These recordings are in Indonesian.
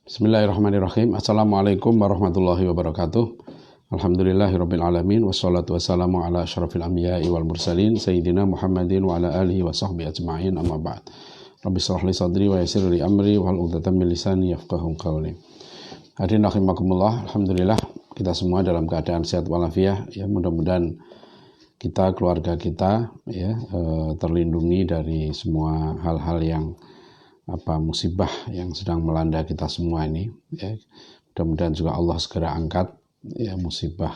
Bismillahirrahmanirrahim. Assalamualaikum warahmatullahi wabarakatuh. Alhamdulillahirabbil alamin wassalatu wassalamu ala asyrafil anbiya'i wal mursalin sayyidina Muhammadin wa ala alihi wa sahbihi ajma'in amma ba'd. Rabbi shrah li sadri wa yassir li amri wahlul 'uqdatam min lisani yafqahu qawli. Hadirin rahimakumullah, alhamdulillah kita semua dalam keadaan sehat walafiat ya, mudah-mudahan kita, keluarga kita ya terlindungi dari semua hal-hal yang musibah yang sedang melanda kita semua ini ya. Mudah-mudahan juga Allah segera angkat ya musibah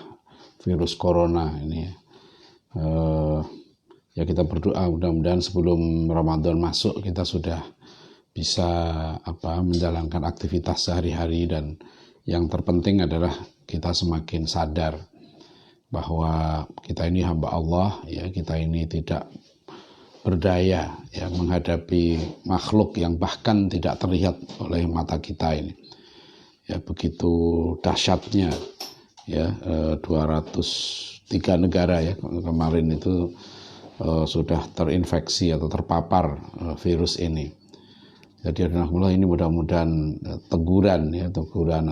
virus corona ini ya. Ya kita berdoa mudah-mudahan sebelum Ramadan masuk kita sudah bisa menjalankan aktivitas sehari-hari, dan yang terpenting adalah kita semakin sadar bahwa kita ini hamba Allah ya, kita ini tidak berdaya ya menghadapi makhluk yang bahkan tidak terlihat oleh mata kita ini. Ya begitu dahsyatnya ya 203 negara ya kemarin itu sudah terinfeksi atau terpapar virus ini. Jadi alhamdulillah ini mudah-mudahan teguran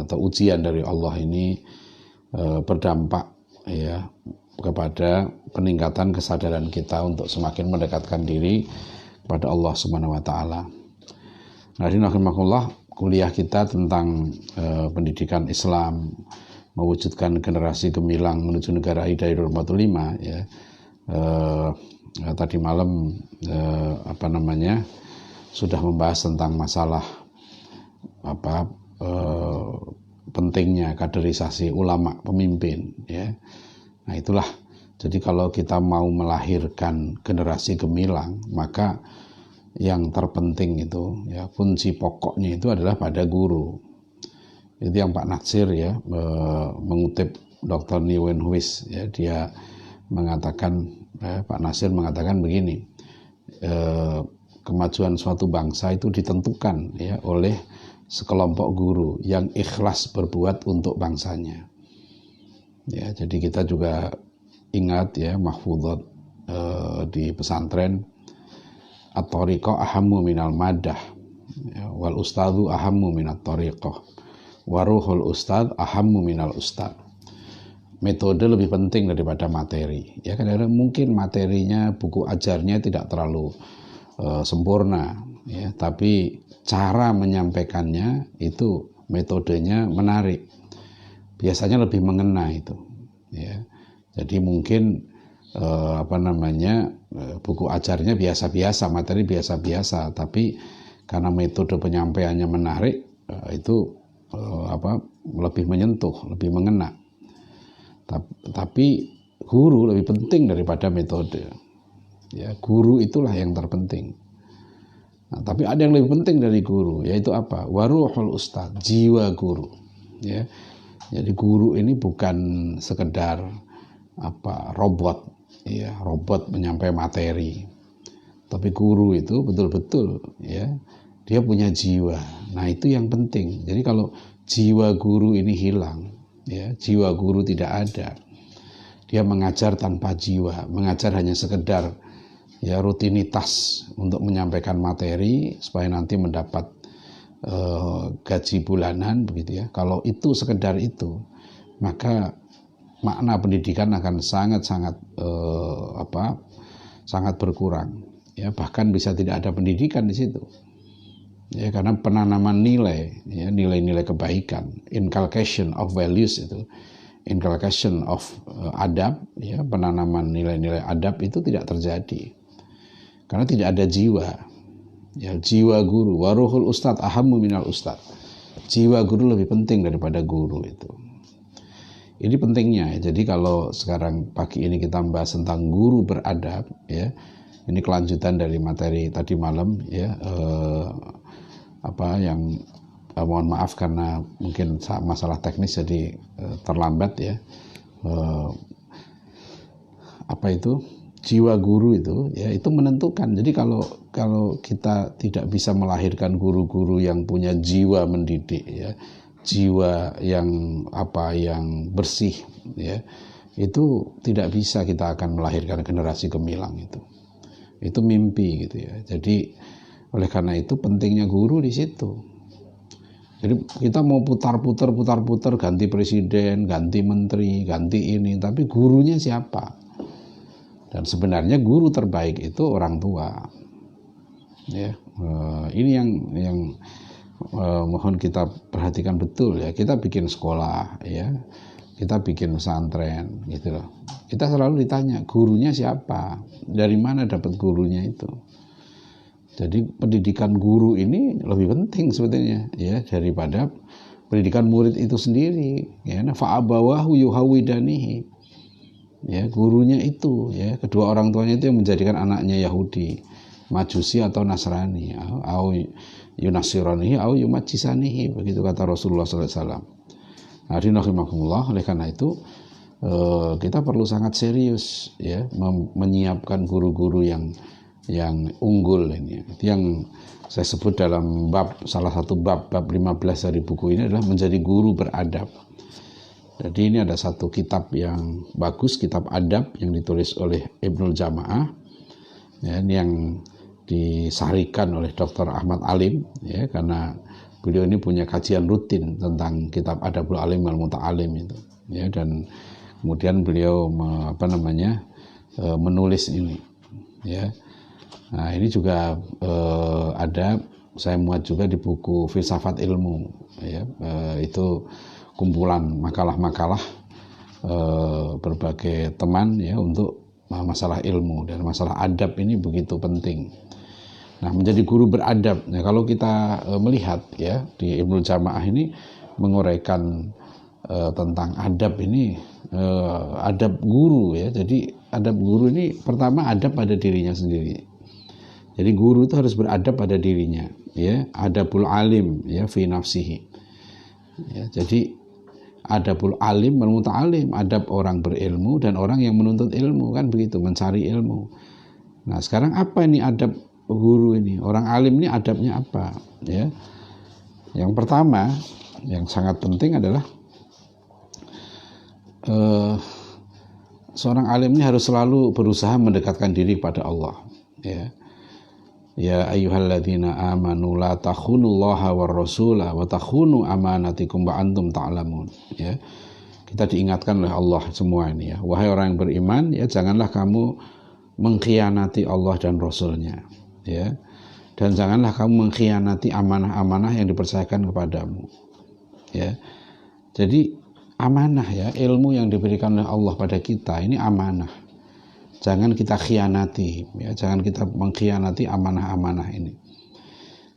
atau ujian dari Allah ini berdampak ya kepada peningkatan kesadaran kita untuk semakin mendekatkan diri kepada Allah Subhanahu wa taala. Nah, ini kuliah kita tentang pendidikan Islam mewujudkan generasi gemilang menuju negara hidayah 2045 ya. Tadi malam sudah membahas tentang masalah pentingnya kaderisasi ulama pemimpin ya. Nah itulah, jadi kalau kita mau melahirkan generasi gemilang, maka yang terpenting itu ya kunci pokoknya itu adalah pada guru. Itu yang Pak Natsir ya mengutip Dr. Nieuwenhuis ya, dia mengatakan Pak Natsir mengatakan begini, kemajuan suatu bangsa itu ditentukan ya oleh sekelompok guru yang ikhlas berbuat untuk bangsanya. Ya, jadi kita juga ingat ya mahfudhat di pesantren, at-thariqah ahammu minal madah ya, wal ustadzu ahammu minat thariqah wa ruhul ustadz ahammu minal ustadz. Metode lebih penting daripada materi. Ya kadang-kadang mungkin materinya, buku ajarnya tidak terlalu sempurna ya, tapi cara menyampaikannya itu metodenya menarik, biasanya lebih mengena itu ya. Jadi mungkin buku ajarnya biasa-biasa, materi biasa-biasa, tapi karena metode penyampaiannya menarik itu lebih menyentuh, lebih mengena. Tapi guru lebih penting daripada metode. Ya, guru itulah yang terpenting. Nah, tapi ada yang lebih penting dari guru, yaitu apa? Waruhul ustadz, jiwa guru. Ya. Jadi guru ini bukan sekedar robot, ya, robot menyampai materi. Tapi guru itu betul-betul ya, dia punya jiwa. Nah, itu yang penting. Jadi kalau jiwa guru ini hilang, ya, jiwa guru tidak ada. Dia mengajar tanpa jiwa, mengajar hanya sekedar ya rutinitas untuk menyampaikan materi supaya nanti mendapat gaji bulanan begitu ya. Kalau itu sekedar itu, maka makna pendidikan akan sangat berkurang ya, bahkan bisa tidak ada pendidikan di situ ya, karena penanaman nilai ya, nilai-nilai kebaikan, inculcation of values itu, inculcation of adab ya, penanaman nilai-nilai adab itu tidak terjadi karena tidak ada jiwa. Ya, jiwa guru, waruhul ustadz ahammu minal ustadz. Jiwa guru lebih penting daripada guru itu. Ini pentingnya ya. Jadi kalau sekarang pagi ini kita membahas tentang guru beradab ya, ini kelanjutan dari materi tadi malam ya, mohon maaf karena mungkin masalah teknis jadi terlambat ya. Jiwa guru itu ya, itu menentukan. Jadi kalau kita tidak bisa melahirkan guru-guru yang punya jiwa mendidik ya, jiwa yang bersih ya, itu tidak bisa kita akan melahirkan generasi gemilang itu mimpi gitu ya. Jadi oleh karena itu pentingnya guru di situ Jadi kita mau putar-putar ganti presiden, ganti menteri, ganti ini, tapi gurunya siapa? Dan sebenarnya guru terbaik itu orang tua. Ya, ini yang mohon kita perhatikan betul ya. Kita bikin sekolah ya, kita bikin pesantren gitu loh. Kita selalu ditanya gurunya siapa, dari mana dapat gurunya itu. Jadi pendidikan guru ini lebih penting sebetulnya ya daripada pendidikan murid itu sendiri. Ya, fa'abawahu yuhawidanihi. Ya, gurunya itu ya, kedua orang tuanya itu yang menjadikan anaknya Yahudi, Majusi atau Nasrani, au yunasiranihi au yumajisanihi, begitu kata Rasulullah SAW. Hadirin oleh karena itu kita perlu sangat serius ya menyiapkan guru-guru yang unggul ini. Yang saya sebut dalam salah satu bab 15 dari buku ini adalah menjadi guru beradab. Jadi ini ada satu kitab yang bagus, kitab adab yang ditulis oleh Ibnul Jamaah, ya, ini yang disahrikan oleh Dr. Ahmad Alim, ya, karena beliau ini punya kajian rutin tentang kitab Adabul Alim wal Muta'alim itu, ya, dan kemudian beliau menulis ini, ya. Nah ini juga ada, saya muat juga di buku Filsafat Ilmu, ya, itu kumpulan makalah-makalah berbagai teman ya untuk masalah ilmu, dan masalah adab ini begitu penting. Nah, menjadi guru beradab. Nah, kalau kita melihat ya di Ibnul Jamaah ini menguraikan tentang adab ini, adab guru ya. Jadi adab guru ini pertama adab pada dirinya sendiri. Jadi guru itu harus beradab pada dirinya, ya. Adabul alim ya fi nafsihi. Ya, jadi adabul alim wal muta'alim, adab orang berilmu dan orang yang menuntut ilmu, kan begitu, mencari ilmu. Nah, sekarang apa ini adab guru ini? Orang alim ini adabnya apa? Ya. Yang pertama, yang sangat penting adalah seorang alim ini harus selalu berusaha mendekatkan diri pada Allah, ya. Ya ayyuhalladzina amanu la takhunullaha war rasula wa takhunu amanatikum wa antum ta'lamun, ya. Kita diingatkan oleh Allah semua ini ya. Wahai orang yang beriman, ya janganlah kamu mengkhianati Allah dan Rasulnya, ya. Dan janganlah kamu mengkhianati amanah-amanah yang dipercayakan kepadamu, ya. Jadi amanah ya, ilmu yang diberikan oleh Allah pada kita ini amanah. Jangan kita khianati, ya, jangan kita mengkhianati amanah-amanah ini.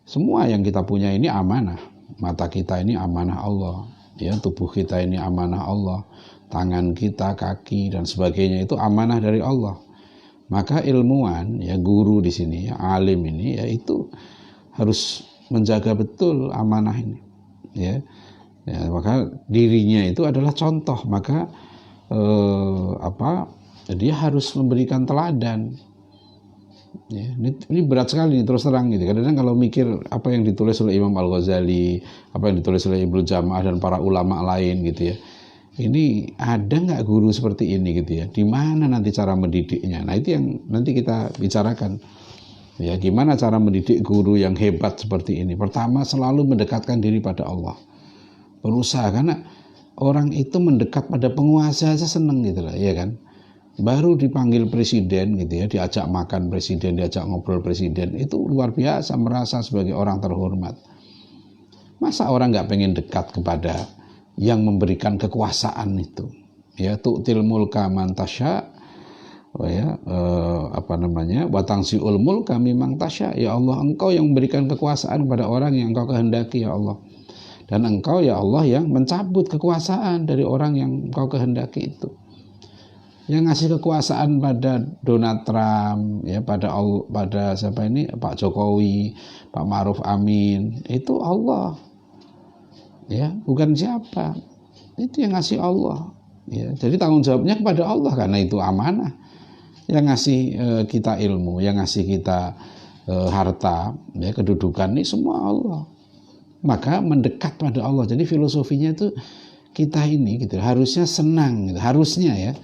Semua yang kita punya ini amanah. Mata kita ini amanah Allah, ya, tubuh kita ini amanah Allah, tangan kita, kaki dan sebagainya itu amanah dari Allah. Maka ilmuwan, ya, guru di sini, ya, alim ini, ya, itu harus menjaga betul amanah ini, ya. Ya, maka dirinya itu adalah contoh. Maka dia harus memberikan teladan. Ya, ini berat sekali nih, terus terang gitu. Kadang-kadang kalau mikir apa yang ditulis oleh Imam Al-Ghazali, apa yang ditulis oleh Ibnu Jamaah dan para ulama lain gitu ya. Ini ada nggak guru seperti ini gitu ya? Di mana nanti cara mendidiknya? Nah, itu yang nanti kita bicarakan. Ya, gimana cara mendidik guru yang hebat seperti ini? Pertama, selalu mendekatkan diri pada Allah. Berusaha, karena orang itu mendekat pada penguasa aja seneng gitu lah, ya kan? Baru dipanggil presiden gitu ya, diajak makan presiden, diajak ngobrol presiden, itu luar biasa merasa sebagai orang terhormat. Masa orang nggak pengen dekat kepada yang memberikan kekuasaan itu? Ya, tu'til mulka man tasya, ya, watangsiul mulka mimman tasya. Ya Allah, Engkau yang memberikan kekuasaan kepada orang yang Engkau kehendaki, ya Allah. Dan Engkau, ya Allah, yang mencabut kekuasaan dari orang yang Engkau kehendaki itu. Yang ngasih kekuasaan pada Donald Trump, ya, pada siapa ini, Pak Jokowi, Pak Ma'ruf Amin, itu Allah, ya, bukan siapa, itu yang ngasih Allah, ya. Jadi tanggung jawabnya kepada Allah, karena itu amanah. Yang ngasih kita ilmu, yang ngasih kita harta, ya, kedudukan, ini semua Allah. Maka mendekat pada Allah. Jadi filosofinya itu kita ini gitu harusnya senang gitu. Harusnya ya.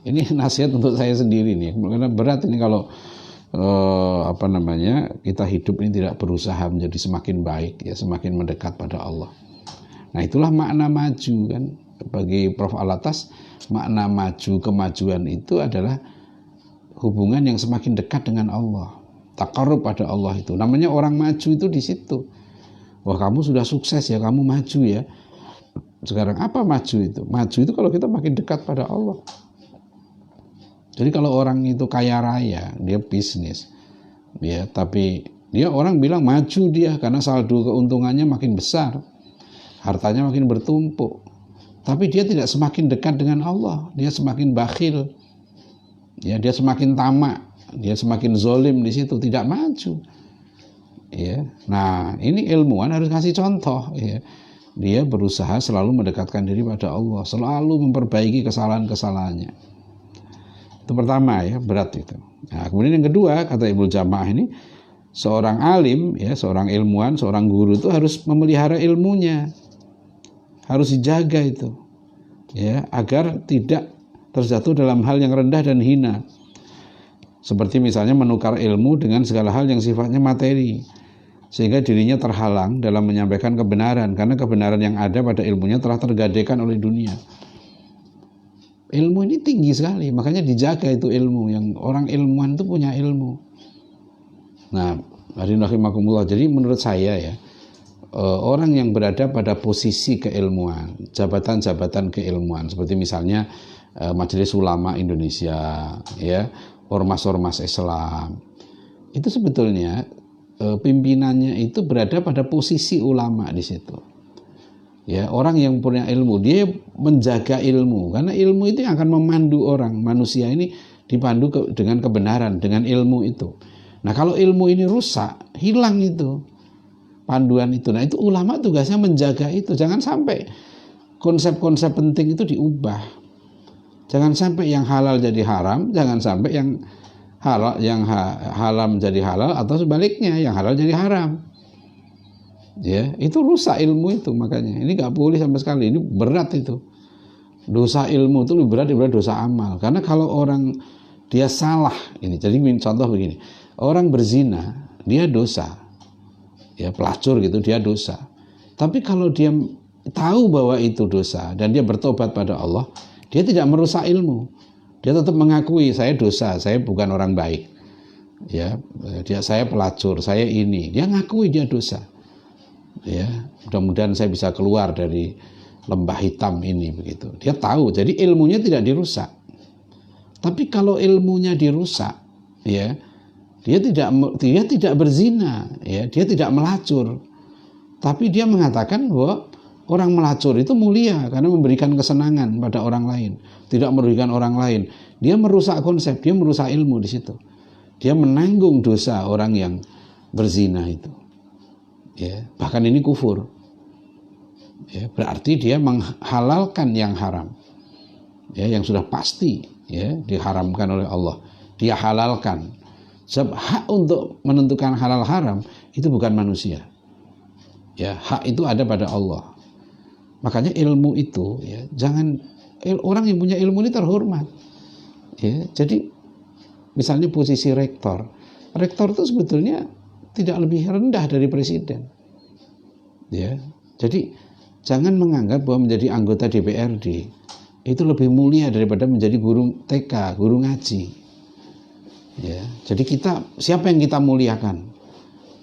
Ini nasihat untuk saya sendiri nih. Karena berat ini kalau kita hidup ini tidak berusaha menjadi semakin baik, ya, semakin mendekat pada Allah. Nah, itulah makna maju kan. Bagi Prof. Alatas, makna maju, kemajuan itu adalah hubungan yang semakin dekat dengan Allah, taqarrub pada Allah. Itu namanya orang maju itu di situ. Wah, kamu sudah sukses ya, kamu maju ya. Sekarang apa maju itu? Maju itu kalau kita makin dekat pada Allah. Jadi kalau orang itu kaya raya, dia bisnis, ya, tapi dia orang bilang maju dia karena saldo keuntungannya makin besar, hartanya makin bertumpuk. Tapi dia tidak semakin dekat dengan Allah, dia semakin bakhil, ya, dia semakin tamak, dia semakin zolim di situ, tidak maju. Ya, nah ini ilmuwan harus kasih contoh. Ya. Dia berusaha selalu mendekatkan diri pada Allah, selalu memperbaiki kesalahan-kesalahannya. Itu pertama, ya, berat itu. Nah, kemudian yang kedua, kata Ibnu Jamaah ini, seorang alim, ya, seorang ilmuwan, seorang guru itu harus memelihara ilmunya, harus dijaga itu, ya, agar tidak terjatuh dalam hal yang rendah dan hina. Seperti misalnya menukar ilmu dengan segala hal yang sifatnya materi, sehingga dirinya terhalang dalam menyampaikan kebenaran, karena kebenaran yang ada pada ilmunya telah tergadaikan oleh dunia. Ilmu ini tinggi sekali, makanya dijaga itu ilmu. Yang orang ilmuwan itu punya ilmu. Nah, rahimakumullah. Jadi menurut saya, ya, orang yang berada pada posisi keilmuan, jabatan-jabatan keilmuan, seperti misalnya Majelis Ulama Indonesia, ya, ormas-ormas Islam, itu sebetulnya pimpinannya itu berada pada posisi ulama di situ. Ya, orang yang punya ilmu, dia menjaga ilmu, karena ilmu itu yang akan memandu orang, manusia ini dipandu dengan kebenaran, dengan ilmu itu. Nah, kalau ilmu ini rusak, hilang itu panduan itu. Nah, itu ulama tugasnya menjaga itu. Jangan sampai konsep-konsep penting itu diubah. Jangan sampai yang halal jadi haram, jangan sampai yang halal menjadi halal, atau sebaliknya yang halal jadi haram. Ya, itu rusak ilmu itu. Makanya ini nggak boleh sama sekali. Ini berat itu. Dosa ilmu itu lebih berat daripada dosa amal. Karena kalau orang dia salah, ini jadi contoh begini, orang berzina dia dosa, ya, pelacur gitu, dia dosa. Tapi kalau dia tahu bahwa itu dosa dan dia bertobat pada Allah, dia tidak merusak ilmu. Dia tetap mengakui, saya dosa, saya bukan orang baik, ya, saya pelacur, saya ini. Dia ngakui dia dosa. Ya, mudah-mudahan saya bisa keluar dari lembah hitam ini, begitu. Dia tahu, jadi ilmunya tidak dirusak. Tapi kalau ilmunya dirusak, ya, dia tidak berzina, ya, dia tidak melacur. Tapi dia mengatakan bahwa orang melacur itu mulia karena memberikan kesenangan pada orang lain, tidak merugikan orang lain. Dia merusak konsep, dia merusak ilmu di situ. Dia menanggung dosa orang yang berzina itu. Ya, bahkan ini kufur. Ya, berarti dia menghalalkan yang haram. Ya, yang sudah pasti, ya, diharamkan oleh Allah. Dia halalkan. Sebab hak untuk menentukan halal haram itu bukan manusia. Ya, hak itu ada pada Allah. Makanya ilmu itu, ya, jangan, orang yang punya ilmu ini terhormat. Ya, jadi misalnya posisi rektor. Rektor itu sebetulnya tidak lebih rendah dari presiden. Ya, jadi jangan menganggap bahwa menjadi anggota DPRD itu lebih mulia daripada menjadi guru TK, guru ngaji. Ya, jadi siapa yang kita muliakan?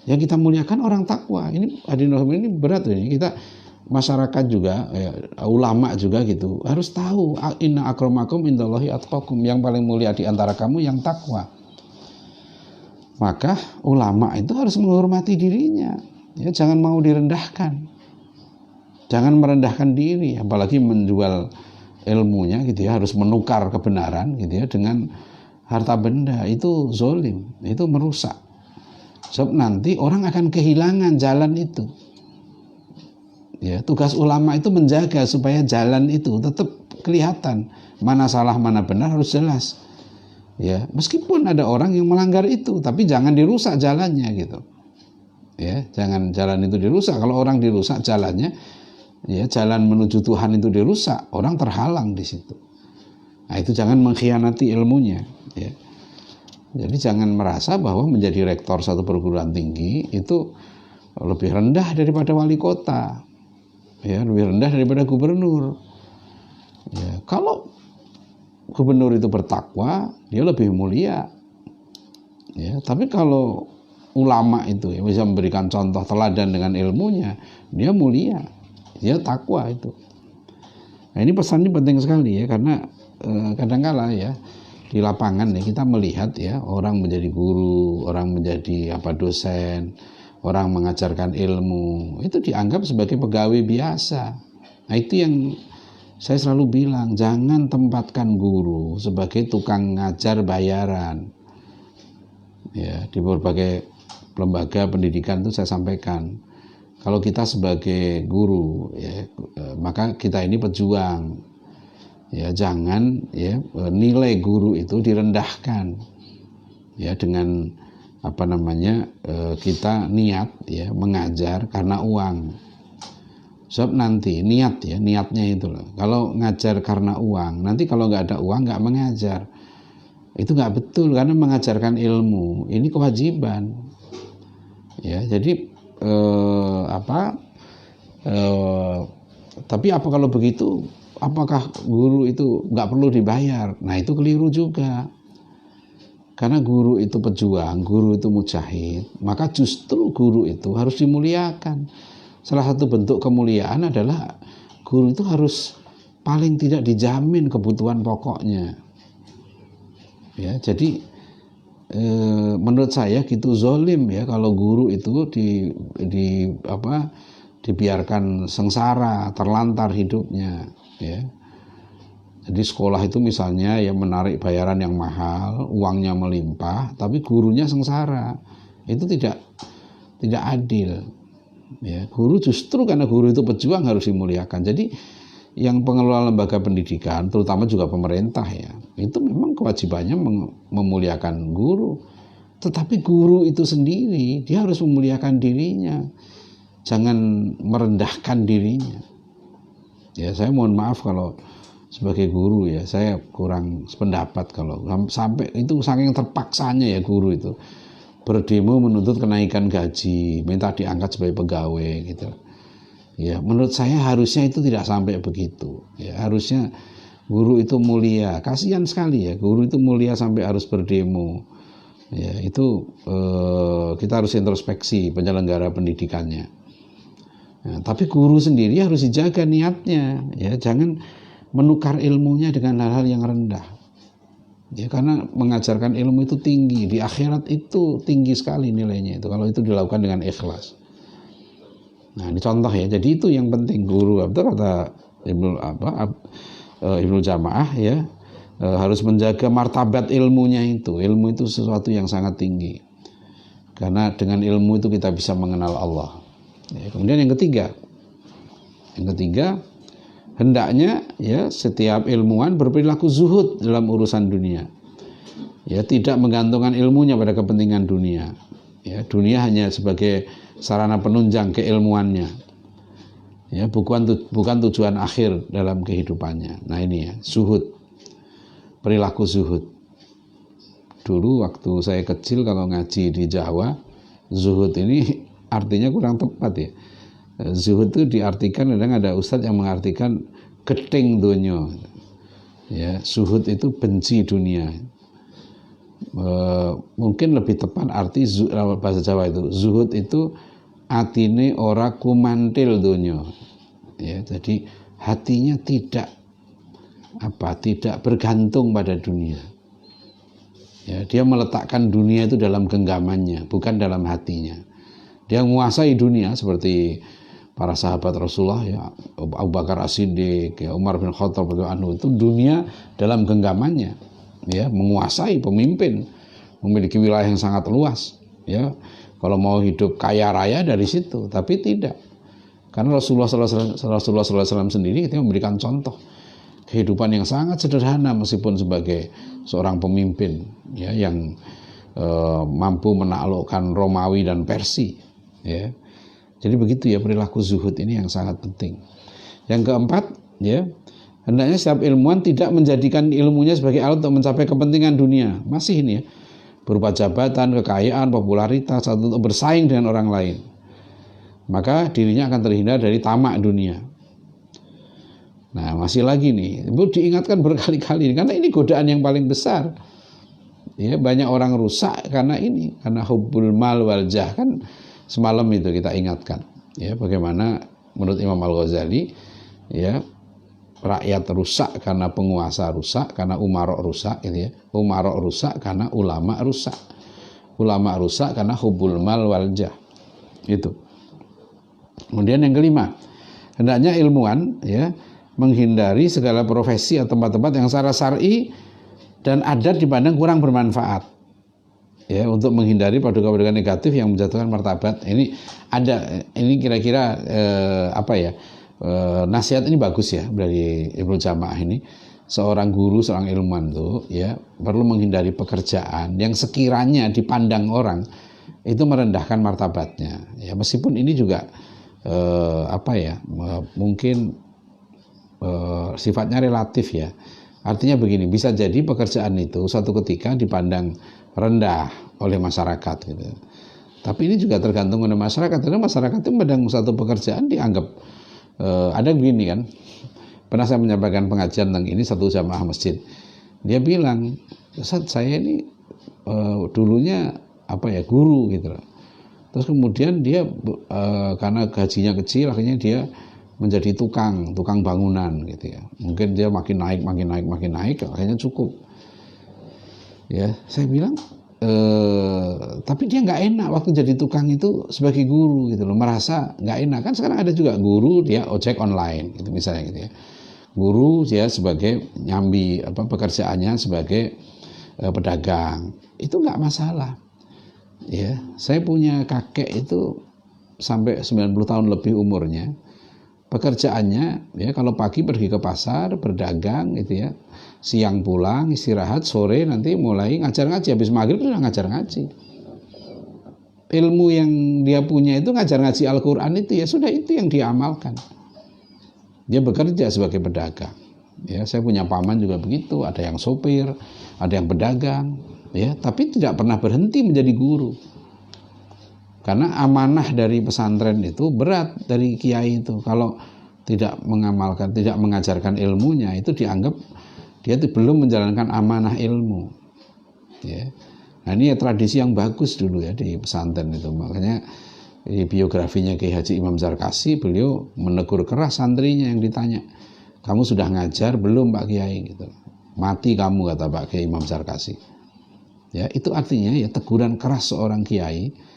Yang kita muliakan orang takwa. Ini hadirin ini berat ini. Kita masyarakat juga, ya, ulama juga gitu, harus tahu inna akramakum indallahi atqakum, yang paling mulia di antara kamu yang takwa. Maka ulama itu harus menghormati dirinya, ya, jangan mau direndahkan, jangan merendahkan diri, apalagi menjual ilmunya gitu, ya, harus menukar kebenaran gitu, ya, dengan harta benda. Itu zolim, itu merusak. Sebab nanti orang akan kehilangan jalan itu. Ya, tugas ulama itu menjaga supaya jalan itu tetap kelihatan, mana salah mana benar harus jelas. Ya, meskipun ada orang yang melanggar itu, tapi jangan dirusak jalannya gitu. Ya, jangan jalan itu dirusak. Kalau orang dirusak jalannya, ya, jalan menuju Tuhan itu dirusak, orang terhalang di situ. Nah, itu jangan mengkhianati ilmunya. Ya. Jadi jangan merasa bahwa menjadi rektor satu perguruan tinggi itu lebih rendah daripada wali kota, ya, lebih rendah daripada gubernur. Ya, kalau gubernur itu bertakwa, dia lebih mulia. Ya, tapi kalau ulama itu ya, bisa memberikan contoh teladan dengan ilmunya, dia mulia, dia takwa itu. Nah, ini pesan ini penting sekali ya, karena kadang-kala ya di lapangan ya kita melihat ya orang menjadi guru, orang menjadi dosen, orang mengajarkan ilmu itu dianggap sebagai pegawai biasa. Nah, itu yang saya selalu bilang, jangan tempatkan guru sebagai tukang ngajar bayaran. Ya, di berbagai lembaga pendidikan itu saya sampaikan, kalau kita sebagai guru ya, maka kita ini pejuang. Ya, jangan ya nilai guru itu direndahkan. Ya, dengan kita niat ya mengajar karena uang. Sebab nanti niatnya itu loh. Kalau ngajar karena uang, nanti kalau nggak ada uang nggak mengajar. Itu nggak betul, karena mengajarkan ilmu ini kewajiban. Ya, jadi tapi apa kalau begitu? Apakah guru itu nggak perlu dibayar? Nah, itu keliru juga. Karena guru itu pejuang, guru itu mujahid, maka justru guru itu harus dimuliakan. Salah satu bentuk kemuliaan adalah guru itu harus paling tidak dijamin kebutuhan pokoknya. Ya, jadi menurut saya gitu zolim ya kalau guru itu dibiarkan sengsara, terlantar hidupnya. Ya. Jadi sekolah itu misalnya ya menarik bayaran yang mahal, uangnya melimpah, tapi gurunya sengsara. Itu tidak adil. Ya, guru justru karena guru itu pejuang harus dimuliakan. Jadi yang pengelola lembaga pendidikan, terutama juga pemerintah ya, itu memang kewajibannya memuliakan guru. Tetapi guru itu sendiri dia harus memuliakan dirinya, jangan merendahkan dirinya. Ya, saya mohon maaf kalau sebagai guru ya, saya kurang sependapat kalau sampai itu saking terpaksanya ya guru itu berdemo menuntut kenaikan gaji, minta diangkat sebagai pegawai gitu. Ya, menurut saya harusnya itu tidak sampai begitu. Ya, harusnya guru itu mulia. Kasihan sekali ya, guru itu mulia sampai harus berdemo. Ya, itu kita harus introspeksi penyelenggara pendidikannya. Nah, tapi guru sendiri harus dijaga niatnya. Ya, jangan menukar ilmunya dengan hal-hal yang rendah. Ya, karena mengajarkan ilmu itu tinggi, di akhirat itu tinggi sekali nilainya itu kalau itu dilakukan dengan ikhlas. Nah, ini contoh ya. Jadi itu yang penting guru. Betul kata Ibnu Jamaah ya, harus menjaga martabat ilmunya itu. Ilmu itu sesuatu yang sangat tinggi. Karena dengan ilmu itu kita bisa mengenal Allah. Ya, kemudian yang ketiga, hendaknya ya setiap ilmuwan berperilaku zuhud dalam urusan dunia. Ya, tidak menggantungkan ilmunya pada kepentingan dunia. Ya, dunia hanya sebagai sarana penunjang keilmuannya. Ya, bukan tujuan akhir dalam kehidupannya. Nah, ini ya, zuhud. Perilaku zuhud. Dulu waktu saya kecil kalau ngaji di Jawa, zuhud ini artinya kurang tepat ya. Zuhud itu diartikan, kadang ada ustadz yang mengartikan gething donya. Ya, zuhud itu benci dunia. Mungkin lebih tepat arti bahasa Jawa itu zuhud itu atine ora kumantil donya. Ya, jadi hatinya tidak bergantung pada dunia. Ya, dia meletakkan dunia itu dalam genggamannya, bukan dalam hatinya. Dia menguasai dunia seperti para sahabat Rasulullah ya, Abu Bakar As-Siddiq, ya, Umar bin Khattab itu dunia dalam genggamannya, ya, menguasai, pemimpin, memiliki wilayah yang sangat luas, ya. Kalau mau hidup kaya raya dari situ, tapi tidak. Karena Rasulullah SAW sendiri itu memberikan contoh kehidupan yang sangat sederhana meskipun sebagai seorang pemimpin, ya, yang mampu menaklukkan Romawi dan Persia, ya. Jadi begitu ya perilaku zuhud ini yang sangat penting. Yang keempat, ya, hendaknya setiap ilmuwan tidak menjadikan ilmunya sebagai alat untuk mencapai kepentingan dunia. Masih ini ya, berupa jabatan, kekayaan, popularitas, atau untuk bersaing dengan orang lain. Maka dirinya akan terhindar dari tamak dunia. Nah, masih lagi nih, itu diingatkan berkali-kali karena ini godaan yang paling besar. Ya, banyak orang rusak karena ini, karena hubbul mal wal jah, kan semalam itu kita ingatkan. Ya, bagaimana menurut Imam Al-Ghazali, ya, rakyat rusak karena penguasa rusak, karena umarok rusak gitu ya. Umarok rusak karena ulama rusak. Ulama rusak karena hubbul mal wal jah. Itu. Kemudian yang kelima, hendaknya ilmuwan ya menghindari segala profesi atau tempat-tempat yang secara syar'i dan adat dipandang kurang bermanfaat. Ya, untuk menghindari paduka-paduka negatif yang menjatuhkan martabat. Ini ada, ini kira-kira nasihat ini bagus ya dari Ibnu Jamaah ini. Seorang guru, seorang ilmuwan tuh ya perlu menghindari pekerjaan yang sekiranya dipandang orang itu merendahkan martabatnya. Ya, meskipun ini juga mungkin sifatnya relatif ya. Artinya begini, bisa jadi pekerjaan itu suatu ketika dipandang rendah oleh masyarakat gitu. Tapi ini juga tergantung pada masyarakat. Karena masyarakat itu memandang suatu pekerjaan dianggap ada begini kan. Pernah saya menyampaikan pengajian tentang ini satu jamaah masjid. Dia bilang, "Ustaz, saya ini dulunya guru gitu loh. Terus kemudian dia karena gajinya kecil akhirnya dia menjadi tukang bangunan gitu ya. Mungkin dia makin naik akhirnya cukup. Ya, saya bilang tapi dia nggak enak waktu jadi tukang itu sebagai guru gitu loh, merasa nggak enak. Kan sekarang ada juga guru dia ojek online gitu misalnya gitu ya. Guru dia sebagai nyambi pekerjaannya sebagai pedagang. Itu nggak masalah. Ya, saya punya kakek itu sampai 90 tahun lebih umurnya. Pekerjaannya ya kalau pagi pergi ke pasar berdagang gitu ya, siang pulang istirahat, sore nanti mulai ngajar ngaji, habis maghrib sudah ngajar ngaji. Ilmu yang dia punya itu ngajar ngaji Al-Quran itu ya sudah, itu yang dia amalkan. Dia bekerja sebagai pedagang. Ya, saya punya paman juga begitu, ada yang sopir, ada yang pedagang, ya, tapi tidak pernah berhenti menjadi guru. Karena amanah dari pesantren itu berat dari kiai itu. Kalau tidak mengamalkan, tidak mengajarkan ilmunya, itu dianggap dia itu belum menjalankan amanah ilmu. Ya. Nah, ini ya tradisi yang bagus dulu ya di pesantren itu. Makanya di biografinya Kiai Haji Imam Zarkasi, beliau menegur keras santrinya yang ditanya, "Kamu sudah ngajar belum Pak Kiai?" gitu. "Mati kamu," kata Pak Kiai Imam Zarkasi. Ya, itu artinya ya teguran keras seorang kiai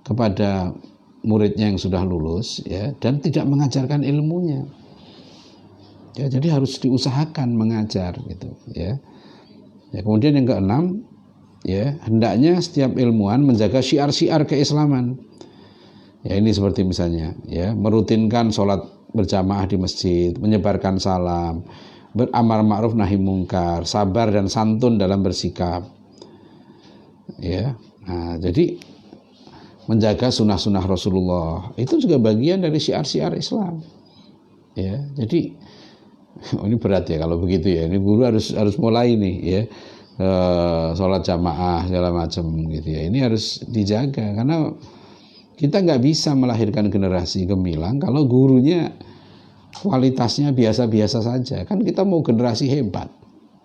kepada muridnya yang sudah lulus ya dan tidak mengajarkan ilmunya. Ya, jadi harus diusahakan mengajar gitu ya. Ya, kemudian yang keenam ya, hendaknya setiap ilmuwan menjaga syiar-syiar keislaman. Ya, ini seperti misalnya ya, merutinkan sholat berjamaah di masjid, menyebarkan salam, beramar ma'ruf nahi mungkar, sabar dan santun dalam bersikap. Ya. Nah, jadi menjaga sunnah-sunnah Rasulullah itu juga bagian dari syiar-syiar Islam. Ya, jadi ini berat ya kalau begitu ya. Ini guru harus mulai nih ya, sholat jamaah segala macam gitu ya. Ini harus dijaga karena kita nggak bisa melahirkan generasi gemilang kalau gurunya kualitasnya biasa-biasa saja. Kan kita mau generasi hebat,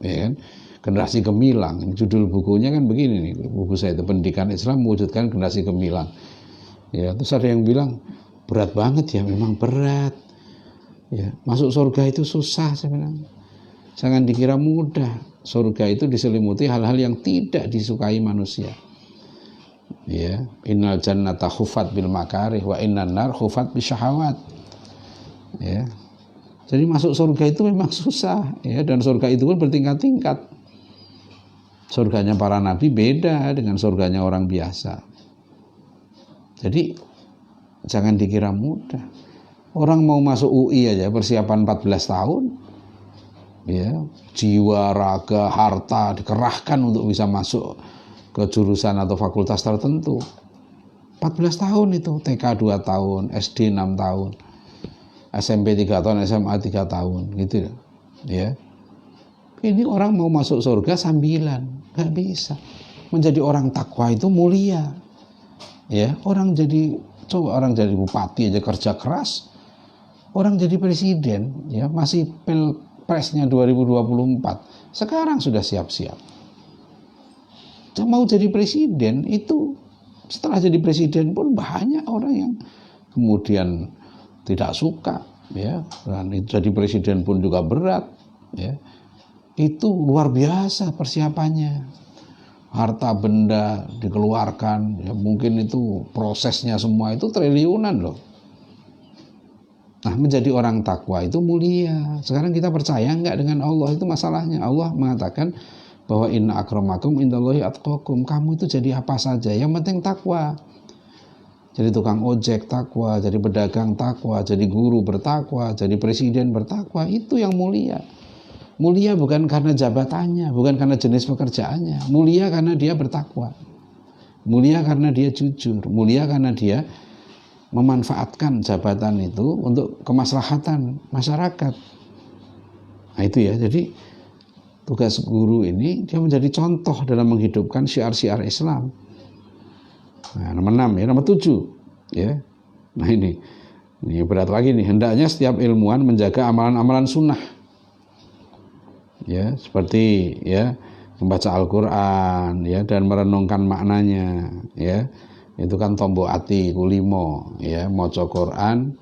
ya kan? Generasi gemilang. Judul bukunya kan begini nih, buku saya itu, Pendidikan Islam Mewujudkan Generasi Gemilang. Ya, terus ada yang bilang berat banget ya, memang berat. Ya, masuk surga itu susah, saya bilang. Jangan dikira mudah. Surga itu diselimuti hal-hal yang tidak disukai manusia. Ya, innal jannata khufat bil makarih wa innan nar khufat bisyahawat. Ya. Jadi masuk surga itu memang susah ya, dan surga itu pun bertingkat-tingkat. Surganya para nabi beda dengan surganya orang biasa. Jadi jangan dikira mudah. Orang mau masuk UI aja persiapan 14 tahun. Ya, jiwa, raga, harta dikerahkan untuk bisa masuk ke jurusan atau fakultas tertentu. 14 tahun itu, TK 2 tahun, SD 6 tahun. SMP 3 tahun, SMA 3 tahun gitu ya. Ini orang mau masuk surga sambilan, nggak bisa. menjadi orang takwa itu mulia. Ya, orang jadi bupati aja kerja keras, orang jadi presiden ya masih pilpresnya 2024. Sekarang sudah siap-siap. Mau jadi presiden itu setelah jadi presiden pun banyak orang yang kemudian tidak suka ya, dan itu jadi presiden pun juga berat ya. Itu luar biasa persiapannya, harta benda dikeluarkan ya, mungkin itu prosesnya semua itu triliunan loh. Nah, menjadi orang takwa itu mulia. Sekarang kita percaya enggak dengan Allah, itu masalahnya. Allah mengatakan bahwa inna akramakum indallahi atqakum. Kamu itu jadi apa saja, yang penting takwa. Jadi tukang ojek takwa, jadi pedagang takwa, jadi guru bertakwa, jadi presiden bertakwa, itu yang mulia. Mulia bukan karena jabatannya, bukan karena jenis pekerjaannya. Mulia karena dia bertakwa. Mulia karena dia jujur. Mulia karena dia memanfaatkan jabatan itu untuk kemaslahatan masyarakat. Nah itu ya, jadi tugas guru ini dia menjadi contoh dalam menghidupkan syiar-syiar Islam. Nah, nomor 6 ya, nomor 7 ya. Nah ini berat lagi nih. Hendaknya setiap ilmuwan menjaga amalan-amalan sunnah. Ya, seperti ya membaca Al-Qur'an ya dan merenungkan maknanya ya. Itu kan tombok ati kulimo ya, maca Quran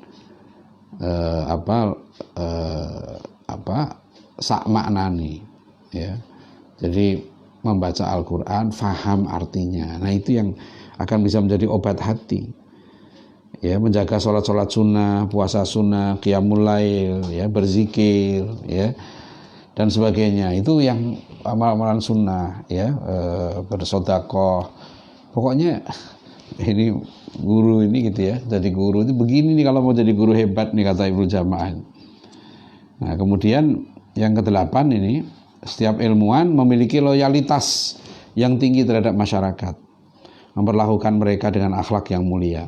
sak maknani ya. Jadi membaca Al-Qur'an faham artinya. Nah itu yang akan bisa menjadi obat hati ya, menjaga sholat sunnah, puasa sunnah, qiyamul lail ya, berzikir ya dan sebagainya. Itu yang amalan sunnah ya, bersedekah. Pokoknya ini guru ini gitu ya, jadi guru itu begini nih kalau mau jadi guru hebat nih, kata Ibnu Jamaah. Nah kemudian yang ke-8 ini, setiap ilmuwan memiliki loyalitas yang tinggi terhadap masyarakat, memperlakukan mereka dengan akhlak yang mulia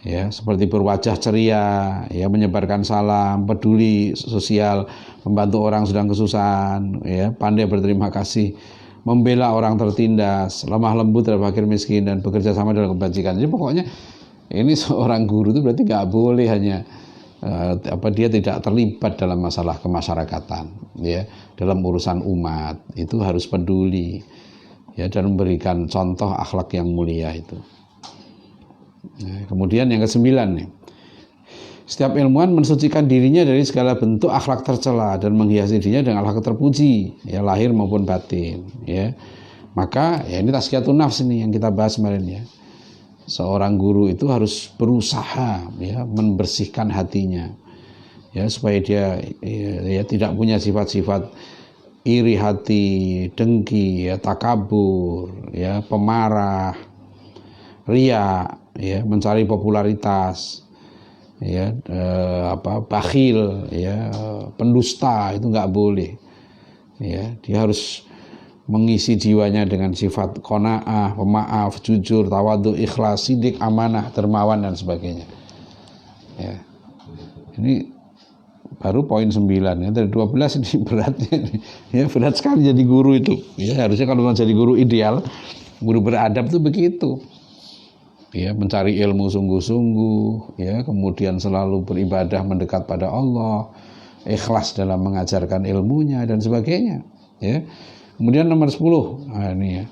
ya, seperti berwajah ceria ya, menyebarkan salam, peduli sosial, membantu orang sedang kesusahan ya, pandai berterima kasih, membela orang tertindas, lemah lembut terhadap fakir miskin, dan bekerja sama dalam kebajikan. Jadi pokoknya ini seorang guru itu berarti nggak boleh hanya dia tidak terlibat dalam masalah kemasyarakatan ya, dalam urusan umat itu harus peduli ya, dan memberikan contoh akhlak yang mulia itu. Nah, kemudian yang ke-9 nih, setiap ilmuwan mensucikan dirinya dari segala bentuk akhlak tercela dan menghiasi dirinya dengan akhlak terpuji ya, lahir maupun batin ya. Maka ya ini tazkiyatun nafs ini yang kita bahas kemarin ya. Seorang guru itu harus berusaha ya membersihkan hatinya ya, supaya dia ya tidak punya sifat-sifat iri hati, dengki ya, takabur ya, pemarah, riya ya, mencari popularitas ya, bakhil ya, pendusta, itu nggak boleh ya. Dia harus mengisi jiwanya dengan sifat qanaah, pemaaf, jujur, tawadhu, ikhlas, sidik, amanah, dermawan dan sebagainya ya. Ini baru poin 9 ya, dari 12 ini beratnya ya, berat sekali jadi guru itu ya. Harusnya kalau mau jadi guru ideal, guru beradab itu begitu ya, mencari ilmu sungguh-sungguh ya, kemudian selalu beribadah mendekat pada Allah, ikhlas dalam mengajarkan ilmunya dan sebagainya ya. Kemudian nomor 10 nah ini ya,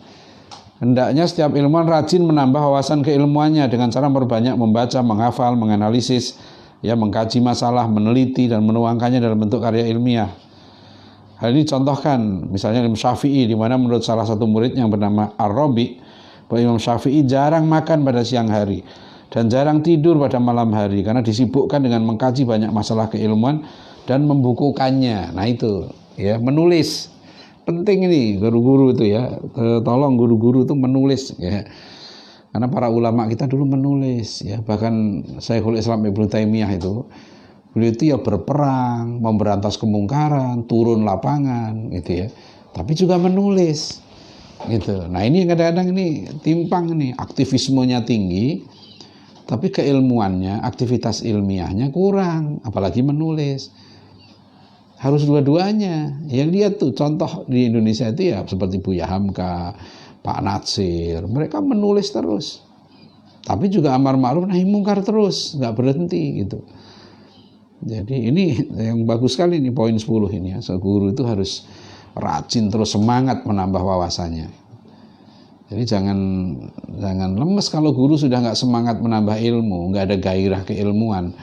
hendaknya setiap ilmuwan rajin menambah wawasan keilmuannya dengan cara memperbanyak membaca, menghafal, menganalisis ya, mengkaji masalah, meneliti dan menuangkannya dalam bentuk karya ilmiah. Hal ini contohkan misalnya Imam Syafi'i, di mana menurut salah satu murid yang bernama Ar-Rabi, bahwa Imam Syafi'i jarang makan pada siang hari dan jarang tidur pada malam hari karena disibukkan dengan mengkaji banyak masalah keilmuan dan membukukannya. Nah itu ya, menulis penting ini, guru-guru itu ya, tolong guru-guru itu menulis ya, karena para ulama kita dulu menulis ya. Bahkan Syekhul Islam Ibnu Taimiyah itu, beliau itu ya berperang, memberantas kemungkaran, turun lapangan gitu ya, tapi juga menulis gitu. Nah ini kadang-kadang ini timpang nih, aktivismenya tinggi tapi keilmuannya, aktivitas ilmiahnya kurang, apalagi menulis. Harus dua-duanya. Yang lihat tuh contoh di Indonesia itu ya seperti Buya Hamka, Pak Natsir, mereka menulis terus. Tapi juga amar ma'ruf nahi mungkar terus, nggak berhenti gitu. Jadi ini yang bagus sekali nih poin 10 ini ya. Guru itu harus rajin terus, semangat menambah wawasannya. Jadi jangan lemes kalau guru sudah nggak semangat menambah ilmu, nggak ada gairah keilmuan.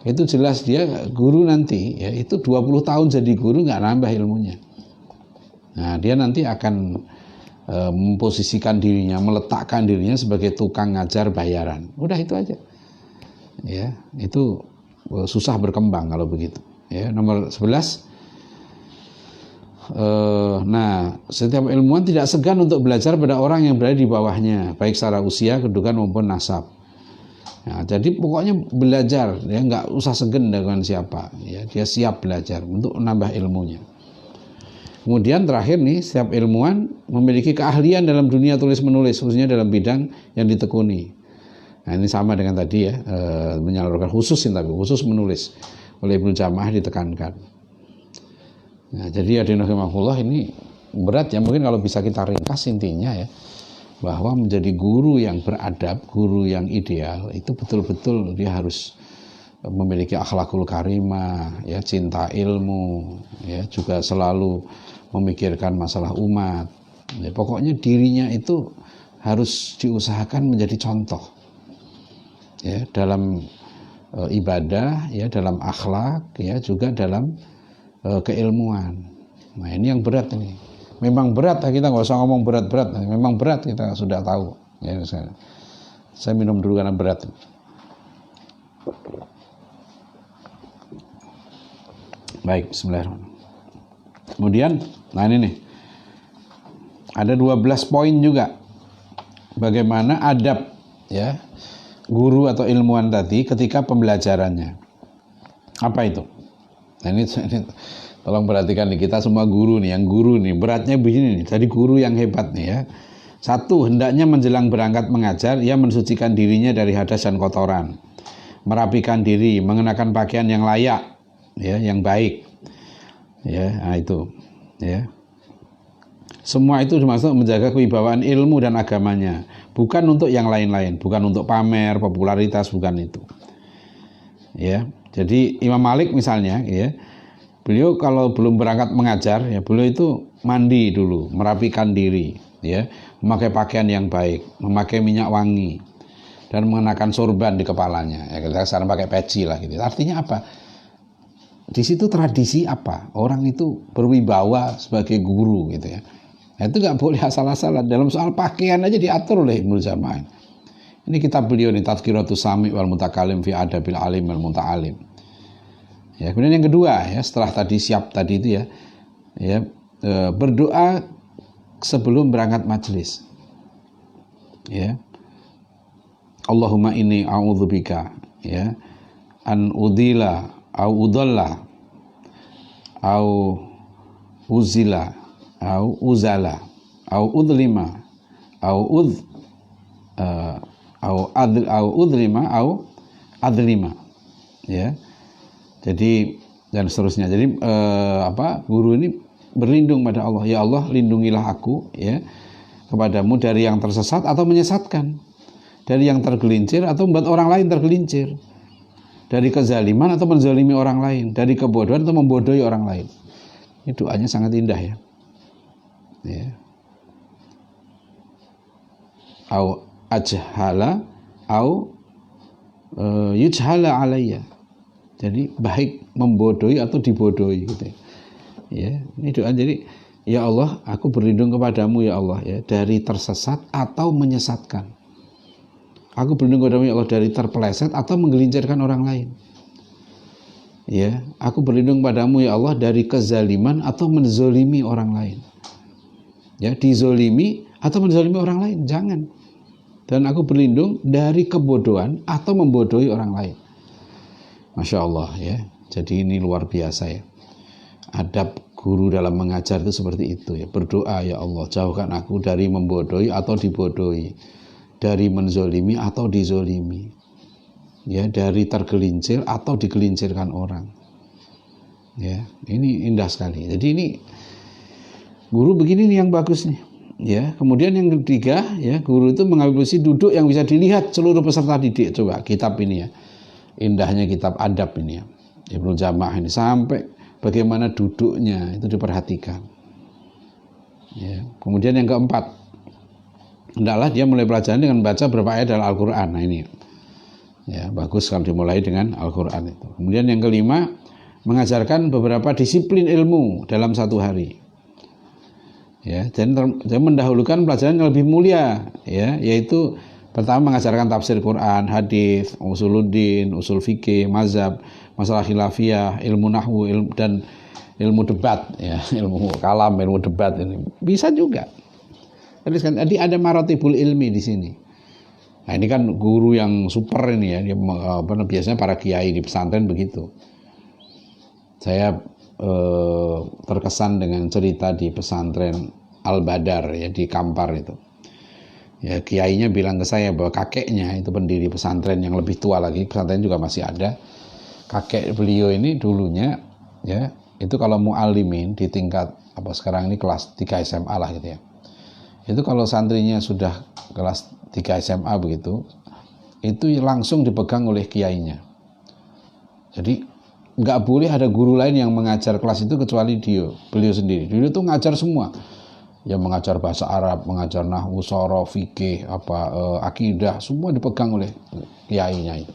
Itu jelas dia guru nanti ya itu 20 tahun jadi guru nggak nambah ilmunya. Nah, dia nanti akan memposisikan dirinya, meletakkan dirinya sebagai tukang ngajar bayaran. Udah itu aja. Ya, itu susah berkembang kalau begitu. Ya, nomor 11. Nah, setiap ilmuwan tidak segan untuk belajar pada orang yang berada di bawahnya, baik secara usia, kedudukan maupun nasab. Nah, jadi pokoknya belajar, ya nggak usah segan dengan siapa. Ya, dia siap belajar untuk menambah ilmunya. Kemudian terakhir nih, setiap ilmuwan memiliki keahlian dalam dunia tulis-menulis, khususnya dalam bidang yang ditekuni. Nah ini sama dengan tadi ya, menyalurkan khusus menulis oleh Ibnu Jamaah ditekankan. Nah jadi hadirin rahimakumullah ini berat ya, mungkin kalau bisa kita ringkas intinya ya, bahwa menjadi guru yang beradab, guru yang ideal, itu betul-betul dia harus memiliki akhlakul karimah, ya cinta ilmu, ya juga selalu memikirkan masalah umat. Ya, pokoknya dirinya itu harus diusahakan menjadi contoh, ya dalam ibadah, ya dalam akhlak, ya juga dalam keilmuan. Nah ini yang berat ini. Memang berat ya, kita nggak usah ngomong berat-berat. Memang berat, kita sudah tahu. Ya, saya minum dulu karena berat. Baik, bismillahirrahmanirrahim. Kemudian, nah ini nih, ada 12 poin juga bagaimana adab ya guru atau ilmuwan tadi ketika pembelajarannya. Apa itu? Nah ini tolong perhatikan nih, kita semua guru nih, yang guru nih beratnya begini nih. Jadi guru yang hebat nih ya. 1, hendaknya menjelang berangkat mengajar ia mensucikan dirinya dari hadas dan kotoran, merapikan diri, mengenakan pakaian yang layak, ya yang baik. Ya, nah itu ya. Semua itu termasuk menjaga kewibawaan ilmu dan agamanya, bukan untuk yang lain-lain, bukan untuk pamer, popularitas, bukan itu. Ya. Jadi Imam Malik misalnya ya, beliau kalau belum berangkat mengajar ya, beliau itu mandi dulu, merapikan diri, ya, memakai pakaian yang baik, memakai minyak wangi dan mengenakan sorban di kepalanya. Ya, kita sekarang pakai peci lah gitu. Artinya apa? Di situ tradisi apa? Orang itu berwibawa sebagai guru gitu ya. Nah, itu nggak boleh asal-asalan. Dalam soal pakaian aja diatur oleh Ibnu Jamaah. Ini kitab beliau nih, Tadhkiratus Sami' wal Mutakalim fi Adabil Alim wal Muta'alim. Ya, kemudian yang kedua ya, setelah tadi siap tadi itu ya, berdoa sebelum berangkat majelis. Ya. Allahumma inni a'udzubika ya an udila au udalla au uzila au uzala au udlima au udlima au adlima, ya. Jadi dan seterusnya. Jadi guru ini berlindung pada Allah, ya Allah lindungilah aku ya kepadamu dari yang tersesat atau menyesatkan, dari yang tergelincir atau membuat orang lain tergelincir, dari kezaliman atau menzalimi orang lain, dari kebodohan atau membodohi orang lain. Ini doanya sangat indah ya. Ya. Au ajhala au yujhala alayya. Jadi baik membodohi atau dibodohi gitu. Ya, ini doa. Jadi ya Allah, aku berlindung kepadamu ya Allah ya dari tersesat atau menyesatkan. Aku berlindung kepadamu ya Allah dari terpeleset atau menggelincirkan orang lain. Ya, aku berlindung padamu ya Allah dari kezaliman atau menzolimi orang lain. Ya, dizolimi atau menzolimi orang lain, jangan. Dan aku berlindung dari kebodohan atau membodohi orang lain. Masya Allah ya. Jadi ini luar biasa ya. Adab guru dalam mengajar itu seperti itu ya. Berdoa ya Allah, jauhkan aku dari membodohi atau dibodohi, dari menzolimi atau dizolimi, ya, dari tergelincir atau digelincirkan orang. Ya, ini indah sekali. Jadi ini guru begini nih yang bagus nih. Ya, kemudian yang ketiga, ya, guru itu mengambil posisi duduk yang bisa dilihat seluruh peserta didik. Coba kitab ini ya, indahnya kitab adab ini ya, Ibnu Jamah ini, sampai bagaimana duduknya itu diperhatikan. Ya, kemudian yang keempat, hendaklah dia mulai pelajaran dengan baca beberapa ayat dalam Al-Quran. Nah ini, ya bagus kalau dimulai dengan Al-Quran itu. Kemudian yang kelima, mengajarkan beberapa disiplin ilmu dalam satu hari. Ya, dan mendahulukan pelajaran yang lebih mulia, ya, yaitu pertama mengajarkan tafsir Quran, hadis, usuluddin, usul fikih, mazhab, masalah khilafiyah, ilmu nahwu, dan ilmu debat, ya, ilmu kalam, ilmu debat ini bisa juga. Jadi ada maratibul ilmi di sini. Nah ini kan guru yang super ini ya, dia, biasanya para kiai di pesantren begitu. Saya terkesan dengan cerita di pesantren Al-Badar ya, di Kampar itu. Ya, kiainya bilang ke saya bahwa kakeknya itu pendiri pesantren yang lebih tua lagi, pesantren juga masih ada. Kakek beliau ini dulunya ya, itu kalau mu'allimin di tingkat apa sekarang ini kelas 3 SMA lah gitu ya. Itu kalau santrinya sudah kelas 3 SMA begitu, itu langsung dipegang oleh kiainya. Jadi nggak boleh ada guru lain yang mengajar kelas itu kecuali beliau sendiri. Beliau itu ngajar semua, yang mengajar bahasa Arab, mengajar nahwu, shoroh, fikih, akidah, semua dipegang oleh kiainya itu.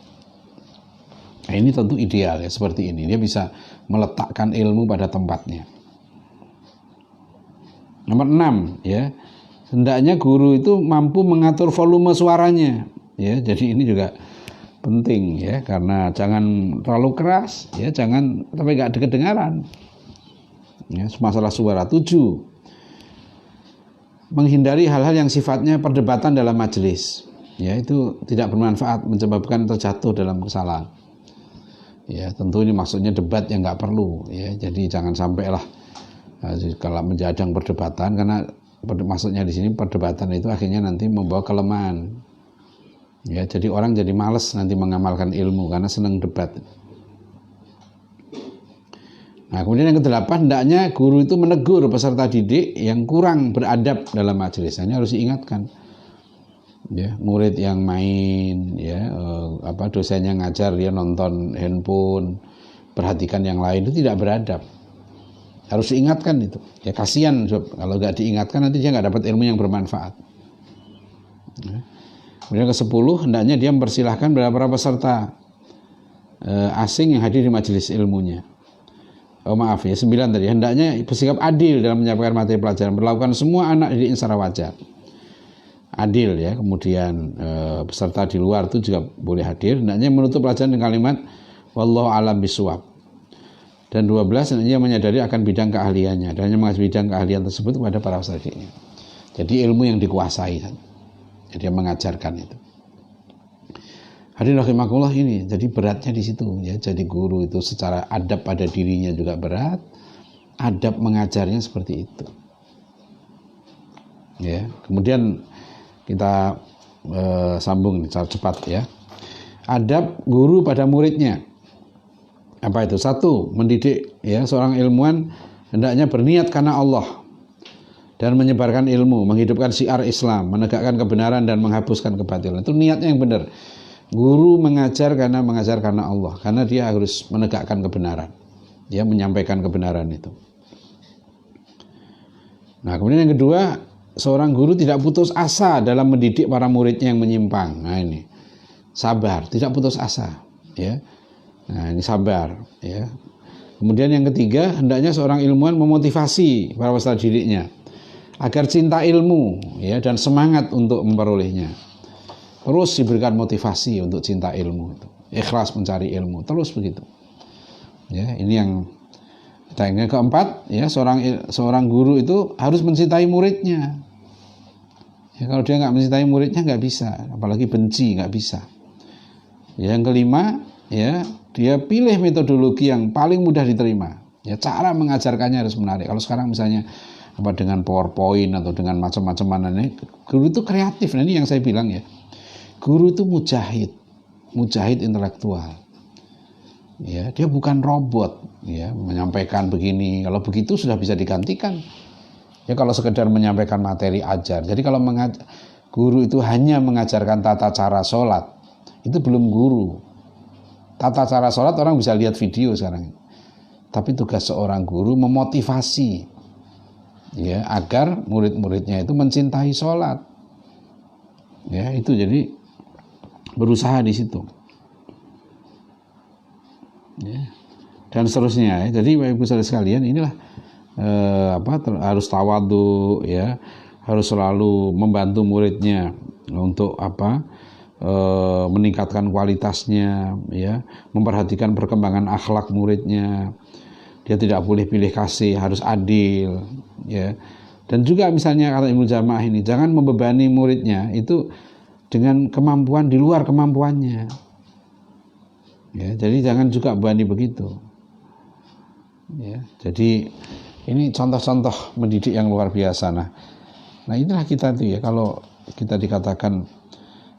Nah ini tentu ideal ya, seperti ini dia bisa meletakkan ilmu pada tempatnya. Nomor 6 ya, hendaknya guru itu mampu mengatur volume suaranya ya. Jadi ini juga penting ya, karena jangan terlalu keras ya, jangan sampai nggak kedengaran ya. Masalah suara. 7, menghindari hal-hal yang sifatnya perdebatan dalam majelis ya, itu tidak bermanfaat, menyebabkan terjatuh dalam kesalahan ya. Tentu ini maksudnya debat yang nggak perlu ya, jadi jangan sampailah kalau menjadang perdebatan, karena maksudnya di sini perdebatan itu akhirnya nanti membawa kelemahan. Ya, jadi orang jadi malas nanti mengamalkan ilmu karena senang debat. Nah, kemudian yang ke-8, hendaknya guru itu menegur peserta didik yang kurang beradab dalam majelis. Ini harus diingatkan. Ya, murid yang main, ya, dosennya ngajar dia nonton handphone, perhatikan yang lain, itu tidak beradab. Harus diingatkan itu. Ya kasihan kalau nggak diingatkan nanti dia nggak dapat ilmu yang bermanfaat. Ya. Kemudian ke-10, hendaknya dia mempersilahkan beberapa peserta asing yang hadir di majelis ilmunya. 9 tadi, hendaknya bersikap adil dalam menyampaikan materi pelajaran, berlakukan semua anak didik secara wajar. Adil ya. Kemudian peserta di luar itu juga boleh hadir, hendaknya menutup pelajaran dengan kalimat wallahu a'lam bishawab. Dan 12, hendaknya menyadari akan bidang keahliannya dan hanya mengasih bidang keahlian tersebut kepada para peserta didiknya. Jadi ilmu yang dikuasai. Jadi yang mengajarkan itu. Hadirin rahimakumullah, ini jadi beratnya di situ ya. Jadi guru itu secara adab pada dirinya juga berat, adab mengajarnya seperti itu. Ya, kemudian kita sambung secara cepat ya. Adab guru pada muridnya. Apa itu? 1, mendidik ya, seorang ilmuwan hendaknya berniat karena Allah dan menyebarkan ilmu, menghidupkan syiar Islam, menegakkan kebenaran dan menghapuskan kebatilan. Itu niatnya yang benar. Guru mengajar karena Allah, karena dia harus menegakkan kebenaran, dia menyampaikan kebenaran itu. Nah, kemudian yang kedua, seorang guru tidak putus asa dalam mendidik para muridnya yang menyimpang. Nah ini, sabar, tidak putus asa, ya. Nah ini sabar, ya. Kemudian yang ketiga, hendaknya seorang ilmuwan memotivasi para peserta didiknya agar cinta ilmu ya dan semangat untuk memperolehnya. Terus diberikan motivasi untuk cinta ilmu itu. Ikhlas mencari ilmu, terus begitu. Ya, ini yang keempat ya, seorang guru itu harus mencintai muridnya. Ya, kalau dia nggak mencintai muridnya nggak bisa, apalagi benci nggak bisa. Ya, yang kelima ya, dia pilih metodologi yang paling mudah diterima. Ya, cara mengajarkannya harus menarik. Kalau sekarang misalnya dengan PowerPoint atau dengan macam-macam ini, guru itu kreatif. Nah ini yang saya bilang ya, guru itu mujahid intelektual. Ya, dia bukan robot ya, menyampaikan begini. Kalau begitu sudah bisa digantikan. Ya kalau sekedar menyampaikan materi ajar. Jadi kalau guru itu hanya mengajarkan tata cara sholat, itu belum guru. Tata cara sholat orang bisa lihat video sekarang. Tapi tugas seorang guru memotivasi, ya, agar murid-muridnya itu mencintai sholat. Ya, itu jadi berusaha di situ. Ya. Dan seterusnya. Ya. Jadi Bapak Ibu saudara sekalian, inilah harus tawadhu, ya, harus selalu membantu muridnya untuk meningkatkan kualitasnya, ya, memperhatikan perkembangan akhlak muridnya. Dia tidak boleh pilih kasih, harus adil, ya. Dan juga misalnya kata Ibnu Jamaah ini, jangan membebani muridnya itu dengan kemampuan di luar kemampuannya. Ya, jadi jangan juga bebani begitu. Ya, jadi ini contoh-contoh mendidik yang luar biasa. Nah inilah kita tuh ya, kalau kita dikatakan,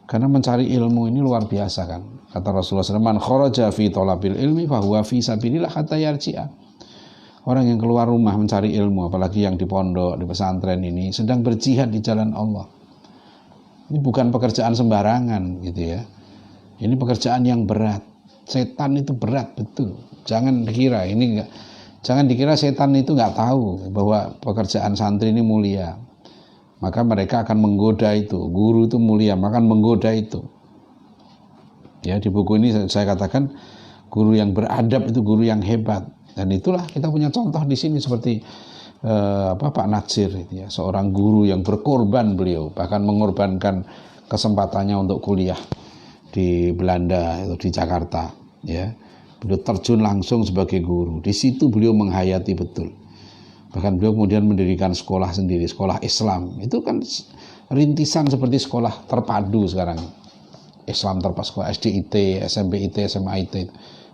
karena mencari ilmu ini luar biasa kan. Kata Rasulullah SAW, man kharaja fi thalabil ilmi fahuwa fi sabilillah hatta yarji'a. Orang yang keluar rumah mencari ilmu, apalagi yang di pondok, di pesantren ini, sedang berjihad di jalan Allah. Ini bukan pekerjaan sembarangan gitu ya. Ini pekerjaan yang berat. Setan itu berat betul. Jangan dikira setan itu nggak tahu bahwa pekerjaan santri ini mulia. Maka mereka akan menggoda itu. Guru itu mulia, maka menggoda itu. Ya, di buku ini saya katakan guru yang beradab itu guru yang hebat. Dan itulah kita punya contoh di sini seperti Pak Natsir itu ya, seorang guru yang berkorban, beliau bahkan mengorbankan kesempatannya untuk kuliah di Belanda atau di Jakarta, ya. Beliau terjun langsung sebagai guru. Di situ beliau menghayati betul. Bahkan beliau kemudian mendirikan sekolah sendiri, sekolah Islam. Itu kan rintisan seperti sekolah terpadu sekarang. Islam terpadu, sekolah SDIT, SMPIT, SMAIT.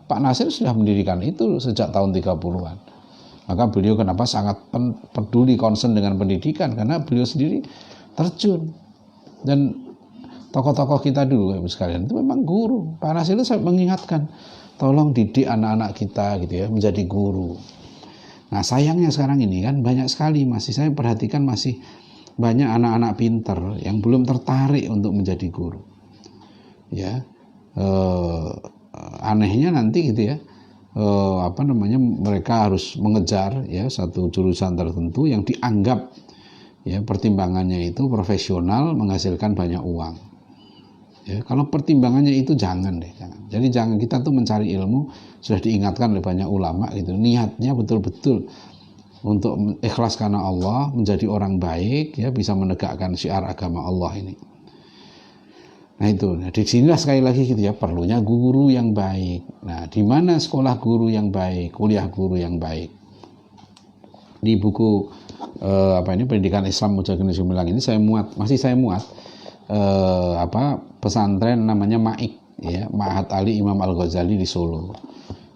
Pak Natsir sudah mendirikan itu sejak tahun 30-an. Maka beliau kenapa sangat peduli, concern dengan pendidikan, karena beliau sendiri terjun. Dan tokoh-tokoh kita dulu Ibu sekalian itu memang guru. Pak Natsir itu saya mengingatkan, tolong didik anak-anak kita gitu ya menjadi guru. Nah sayangnya sekarang ini kan banyak sekali saya perhatikan masih banyak anak-anak pinter yang belum tertarik untuk menjadi guru. Ya, anehnya nanti gitu ya, mereka harus mengejar ya satu jurusan tertentu yang dianggap ya pertimbangannya itu profesional, menghasilkan banyak uang. Ya, kalau pertimbangannya itu jangan. Jadi jangan, kita tuh mencari ilmu sudah diingatkan oleh banyak ulama gitu. Niatnya betul-betul untuk ikhlas karena Allah, menjadi orang baik, ya, bisa menegakkan syiar agama Allah ini. Nah itu, di sinilah sekali lagi gitu ya, perlunya guru yang baik. Nah, di mana sekolah guru yang baik, kuliah guru yang baik? Di buku Pendidikan Islam Mujahidin Sumilang ini saya muat pesantren namanya MAIK, ya, Ma'had Ali Imam Al-Ghazali di Solo.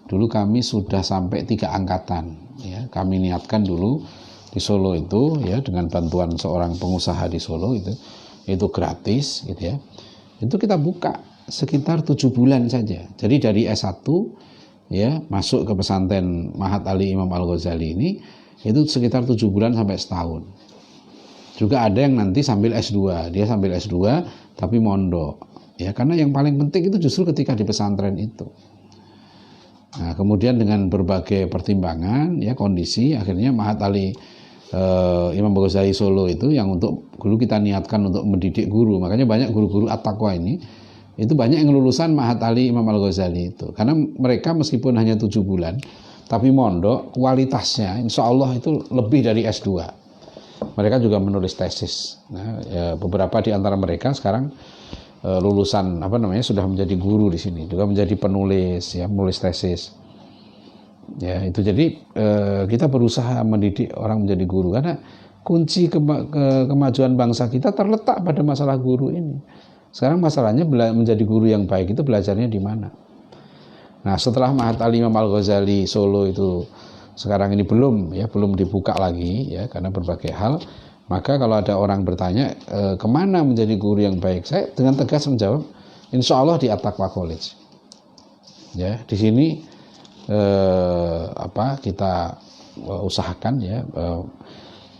Dulu kami sudah sampai 3 angkatan, ya. Kami niatkan dulu di Solo itu ya dengan bantuan seorang pengusaha di Solo itu gratis gitu ya. Itu kita buka sekitar 7 bulan saja. Jadi dari S1 ya masuk ke pesantren Ma'had Ali Imam Al-Ghazali ini itu sekitar 7 bulan sampai setahun. Juga ada yang nanti sambil S2, dia sambil S2 tapi mondok. Ya, karena yang paling penting itu justru ketika di pesantren itu. Nah, kemudian dengan berbagai pertimbangan ya kondisi akhirnya Ma'had Ali Imam Ghazali Solo itu yang untuk dulu kita niatkan untuk mendidik guru. Makanya banyak guru-guru at-taqwa ini itu banyak yang lulusan Ma'had Ali Imam Al-Ghazali itu. Karena mereka meskipun hanya 7 bulan tapi mondok, kualitasnya insya Allah itu lebih dari S2. Mereka juga menulis tesis. Nah, ya, beberapa di antara mereka sekarang lulusan sudah menjadi guru di sini, juga menjadi penulis ya, menulis tesis. Ya, itu jadi kita berusaha mendidik orang menjadi guru karena kunci kemajuan bangsa kita terletak pada masalah guru ini. Sekarang masalahnya menjadi guru yang baik itu belajarnya di mana? Nah, setelah Ma'had Ali Imam Al-Ghazali Solo itu sekarang ini belum dibuka lagi ya karena berbagai hal, maka kalau ada orang bertanya kemana menjadi guru yang baik, saya dengan tegas menjawab, insya Allah di At-Taqwa College. Ya, di sini kita usahakan ya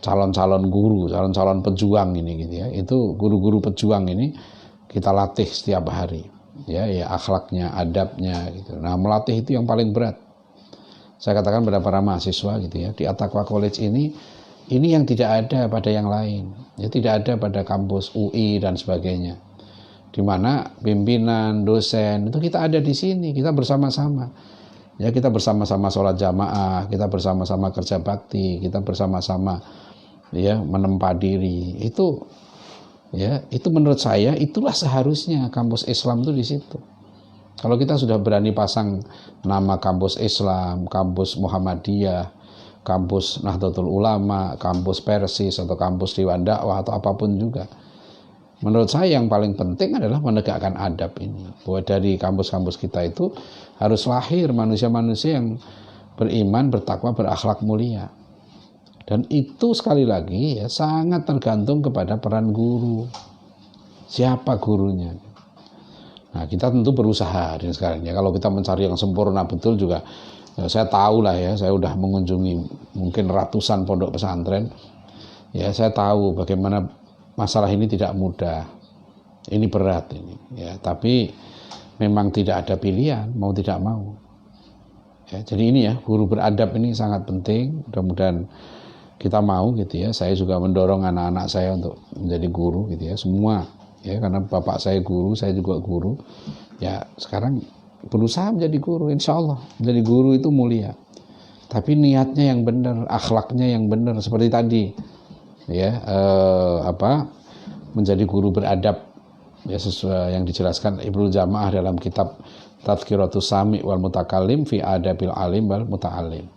calon-calon guru, calon-calon pejuang ini gitu ya. Itu guru-guru pejuang ini kita latih setiap hari. Ya, akhlaknya, adabnya gitu. Nah, melatih itu yang paling berat. Saya katakan pada para mahasiswa gitu ya, di At-Taqwa College ini yang tidak ada pada yang lain. Ya, tidak ada pada kampus UI dan sebagainya. Di mana pimpinan, dosen itu kita ada di sini, kita bersama-sama. Ya, kita bersama-sama sholat jamaah, kita bersama-sama kerja bakti, kita bersama-sama ya menempa diri. Itu menurut saya itulah seharusnya kampus Islam itu di situ. Kalau kita sudah berani pasang nama kampus Islam, kampus Muhammadiyah, kampus Nahdlatul Ulama, kampus Persis atau kampus Dewan Dakwah atau apapun juga, menurut saya yang paling penting adalah menegakkan adab ini. Bahwa dari kampus-kampus kita itu harus lahir manusia-manusia yang beriman, bertakwa, berakhlak mulia. Dan itu sekali lagi ya sangat tergantung kepada peran guru. Siapa gurunya? Nah, kita tentu berusaha dan sekarang ya, kalau kita mencari yang sempurna betul juga ya, saya tahu lah ya, saya udah mengunjungi mungkin ratusan pondok pesantren. Ya, saya tahu bagaimana masalah ini tidak mudah. Ini berat ini ya, tapi memang tidak ada pilihan, mau tidak mau. Ya, jadi ini ya, guru beradab ini sangat penting. Mudah-mudahan kita mau gitu ya. Saya juga mendorong anak-anak saya untuk menjadi guru gitu ya, semua ya, karena bapak saya guru, saya juga guru ya. Sekarang berusaha menjadi guru, insya Allah menjadi guru itu mulia, tapi niatnya yang benar, akhlaknya yang benar, seperti tadi ya, menjadi guru beradab ya, sesuai yang dijelaskan Ibnu Jamaah dalam kitab Tadhkiratus Sami' wal Mutakallim fi Adabil Alim wal Muta'allim.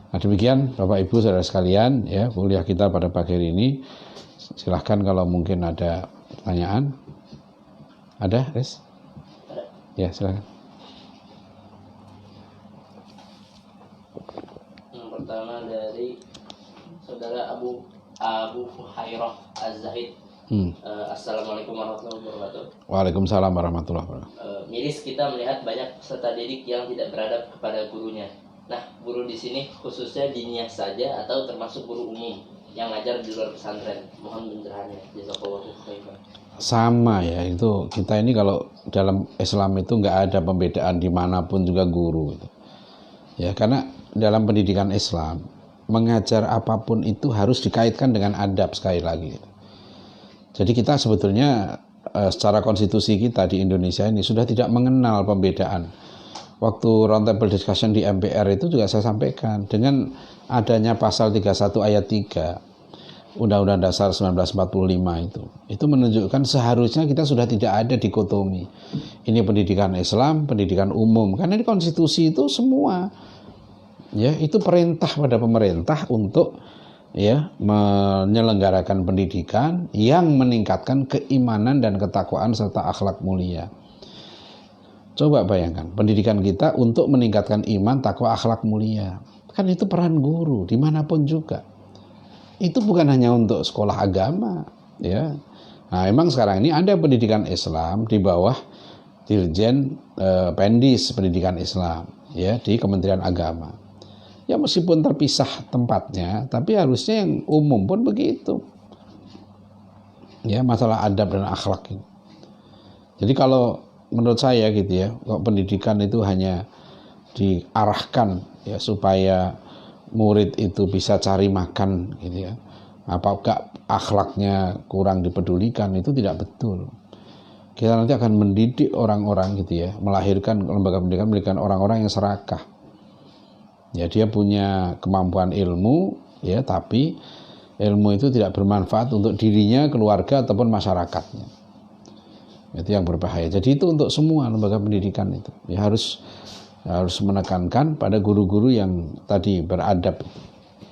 Nah, demikian Bapak Ibu saudara sekalian ya, kuliah kita pada pagi hari ini. Silahkan kalau mungkin ada pertanyaan. Ada, Res? Ya, silakan. Yang pertama dari saudara Abu Fuhairah Az-Zahid. Assalamualaikum warahmatullahi wabarakatuh. Waalaikumsalam warahmatullahi wabarakatuh. Miris kita melihat banyak peserta didik yang tidak beradab kepada gurunya. Nah, guru di sini khususnya diniyah saja atau termasuk guru umum yang ngajar di luar pesantren? Mohon pencerahannya. Jazakallahu khairan. Sama ya, itu kita ini kalau dalam Islam itu nggak ada pembedaan dimanapun juga guru gitu. Ya, karena dalam pendidikan Islam mengajar apapun itu harus dikaitkan dengan adab sekali lagi. Jadi kita sebetulnya secara konstitusi kita di Indonesia ini sudah tidak mengenal pembedaan. Waktu roundtable discussion di MPR itu juga saya sampaikan, dengan adanya pasal 31 ayat 3 Undang-Undang Dasar 1945 itu menunjukkan seharusnya kita sudah tidak ada dikotomi. Ini pendidikan Islam, pendidikan umum. Karena di konstitusi itu semua ya, itu perintah pada pemerintah untuk ya menyelenggarakan pendidikan yang meningkatkan keimanan dan ketakwaan serta akhlak mulia. Coba bayangkan, pendidikan kita untuk meningkatkan iman, takwa, akhlak mulia. Kan itu peran guru dimanapun juga. Itu bukan hanya untuk sekolah agama ya. Nah, memang sekarang ini ada pendidikan Islam di bawah Dirjen Pendis Pendidikan Islam ya, di Kementerian Agama. Ya, meskipun terpisah tempatnya, tapi harusnya yang umum pun begitu. Ya, masalah adab dan akhlak ini. Jadi kalau menurut saya gitu ya, kalau pendidikan itu hanya diarahkan ya supaya murid itu bisa cari makan gitu ya, apakah akhlaknya kurang dipedulikan, itu tidak betul. Kita nanti akan mendidik orang-orang gitu ya, melahirkan lembaga pendidikan, melahirkan orang-orang yang serakah. Ya, dia punya kemampuan ilmu ya, tapi ilmu itu tidak bermanfaat untuk dirinya, keluarga ataupun masyarakatnya. Itu yang berbahaya. Jadi itu untuk semua lembaga pendidikan itu ya, harus menekankan pada guru-guru yang tadi beradab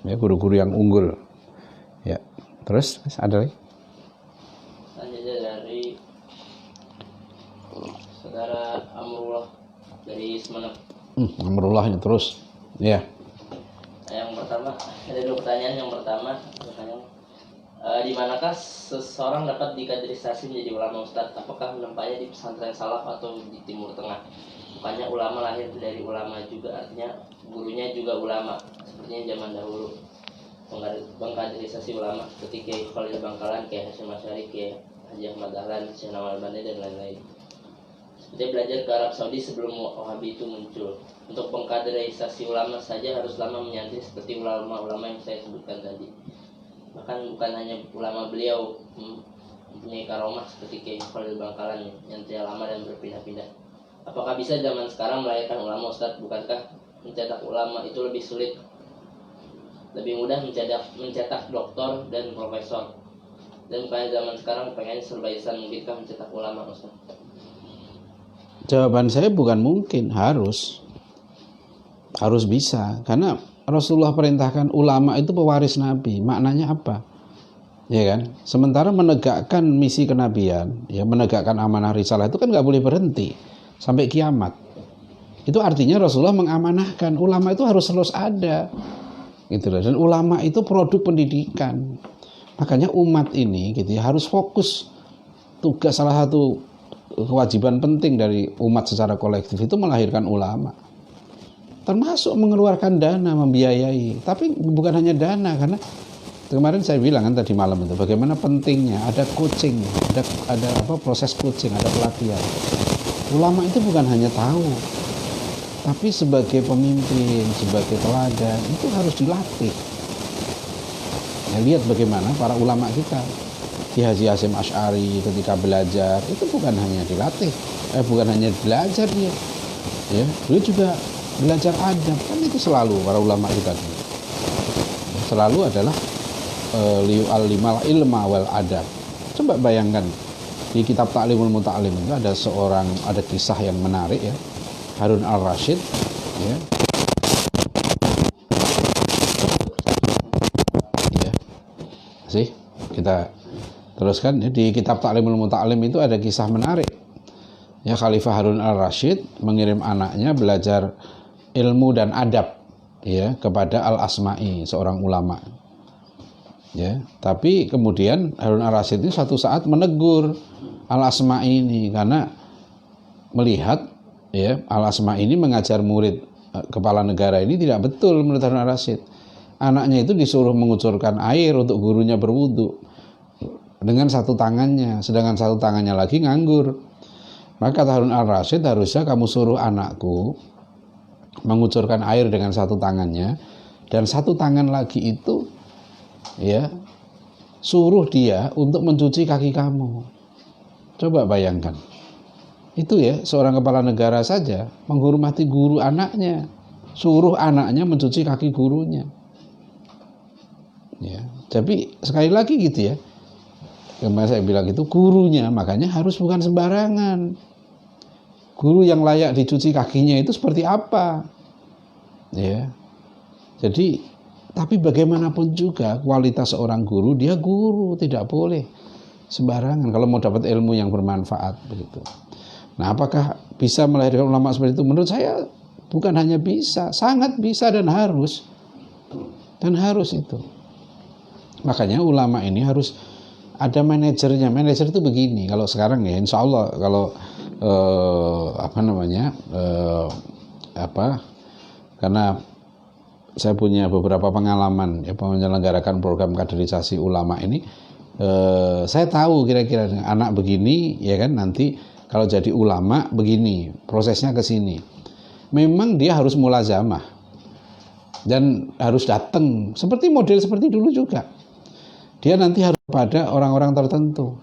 ya, guru-guru yang unggul ya. Terus ada lagi? Selanjutnya dari saudara Amrullah dari Semenep. Amrullah ini terus ya. Yang pertama, ada dua pertanyaan. Yang pertama, di manakah seseorang dapat dikaderisasi menjadi ulama ustadz? Apakah menempatnya di pesantren salaf atau di Timur Tengah? Bukannya ulama lahir dari ulama juga, artinya gurunya juga ulama, sepertinya zaman dahulu. pengkaderisasi ulama seperti Kiai Khalil Bangkalan, Kiai Hasyim Asy'ari, Kiai Haji Ahmad Dahlan, Syekh Nawal Albani dan lain-lain. Seperti belajar ke Arab Saudi sebelum Wahabi itu muncul. Untuk pengkaderisasi ulama saja harus lama menyantri seperti ulama-ulama yang saya sebutkan tadi. Bahkan bukan hanya ulama beliau mempunyai karomah seperti Kiai Khalil Bangkalan yang telah lama dan berpindah-pindah. Apakah bisa zaman sekarang melahirkan ulama, Ustadz? Bukankah mencetak ulama itu lebih sulit? Lebih mudah mencetak doktor dan profesor. Dan bukannya zaman sekarang pengen serba insan, mungkinkah mencetak ulama, Ustadz? Jawaban saya bukan mungkin, harus bisa, karena Rasulullah perintahkan ulama itu pewaris Nabi. Maknanya apa? Ya kan? Sementara menegakkan misi kenabian, ya, menegakkan amanah risalah itu kan nggak boleh berhenti sampai kiamat. Itu artinya Rasulullah mengamanahkan ulama itu harus terus ada, gitu loh. Dan ulama itu produk pendidikan. Makanya umat ini, gitu ya, harus fokus. Tugas salah satu kewajiban penting dari umat secara kolektif itu melahirkan ulama, termasuk mengeluarkan dana, membiayai. Tapi bukan hanya dana, karena kemarin saya bilang kan tadi malam itu bagaimana pentingnya ada coaching, ada proses coaching, ada pelatihan. Ulama itu bukan hanya tahu, tapi sebagai pemimpin, sebagai teladan itu harus dilatih. Ya, lihat bagaimana para ulama kita. Ki Haji Hasyim Asy'ari ketika belajar itu bukan hanya dilatih, bukan hanya belajar dia, ya, dia juga belajar adab. Kan itu selalu para ulama kita selalu adalah li'al ilma wal adab. Coba bayangkan di kitab Ta'limul Muta'allim itu ada kisah yang menarik, ya. Harun al-Rasyid, ya. Ya. Sih, kita teruskan, ya, di kitab Ta'limul Muta'allim itu ada kisah menarik. Ya, Khalifah Harun al-Rasyid mengirim anaknya belajar ilmu dan adab, ya, kepada Al-Asma'i, seorang ulama. Ya, tapi kemudian Harun al-Rasyid itu suatu saat menegur Al-Asma'i ini karena melihat, ya, Al-Asma'i ini mengajar murid kepala negara ini tidak betul menurut Harun al-Rasyid. Anaknya itu disuruh mengucurkan air untuk gurunya berwudu dengan satu tangannya, sedangkan satu tangannya lagi nganggur. Maka kata Harun al-Rasyid, harusnya kamu suruh anakku mengucurkan air dengan satu tangannya, dan satu tangan lagi itu, ya, suruh dia untuk mencuci kaki kamu. Coba bayangkan. Itu, ya, seorang kepala negara saja menghormati guru anaknya, suruh anaknya mencuci kaki gurunya. Ya, tapi sekali lagi gitu, ya. Kemarin saya bilang itu gurunya, makanya harus bukan sembarangan. Guru yang layak dicuci kakinya itu seperti apa? Ya. Jadi, tapi bagaimanapun juga kualitas seorang guru, dia guru, tidak boleh sembarangan kalau mau dapat ilmu yang bermanfaat, begitu. Nah, apakah bisa melahirkan ulama seperti itu? Menurut saya bukan hanya bisa, sangat bisa dan harus. Dan harus itu. Makanya ulama ini harus ada manajernya. Manajer itu begini. Kalau sekarang, ya, insya Allah kalau karena saya punya beberapa pengalaman, ya, menyelenggarakan program kaderisasi ulama ini, saya tahu kira-kira anak begini, ya kan, nanti kalau jadi ulama begini, prosesnya ke sini. Memang dia harus mulazamah dan harus datang seperti model seperti dulu juga. Dia nanti harus pada orang-orang tertentu.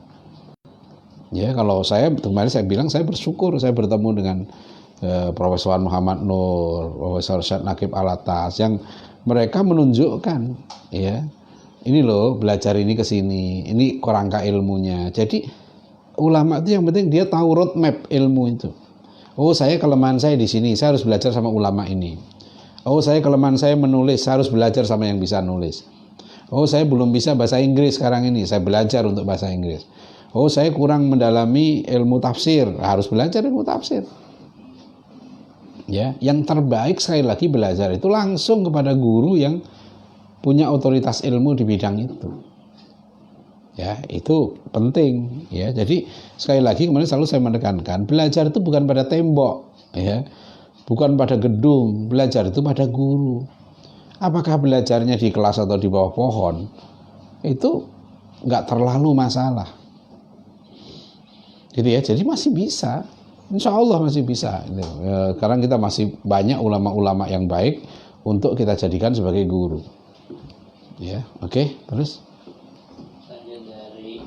Ya, kalau kemarin saya bilang saya bersyukur saya bertemu dengan Profesor Muhammad Nur, Profesor Syed Naqib Alatas, yang mereka menunjukkan, ya, ini loh belajar ini ke sini, ini kerangka ilmunya. Jadi ulama itu yang penting dia tahu roadmap ilmu itu. Oh, saya kelemahan saya di sini, saya harus belajar sama ulama ini. Oh, saya kelemahan saya menulis, saya harus belajar sama yang bisa nulis. Oh, saya belum bisa bahasa Inggris sekarang ini, saya belajar untuk bahasa Inggris. Oh, saya kurang mendalami ilmu tafsir, harus belajar ilmu tafsir. Ya, yang terbaik sekali lagi belajar itu langsung kepada guru yang punya otoritas ilmu di bidang itu. Ya, itu penting, ya. Jadi sekali lagi kemarin selalu saya menekankan, belajar itu bukan pada tembok, ya. Bukan pada gedung, belajar itu pada guru. Apakah belajarnya di kelas atau di bawah pohon, itu nggak terlalu masalah. Gitu ya, jadi masih bisa. Insya Allah masih bisa. Sekarang kita masih banyak ulama-ulama yang baik untuk kita jadikan sebagai guru. Ya, oke, terus. Lanjut dari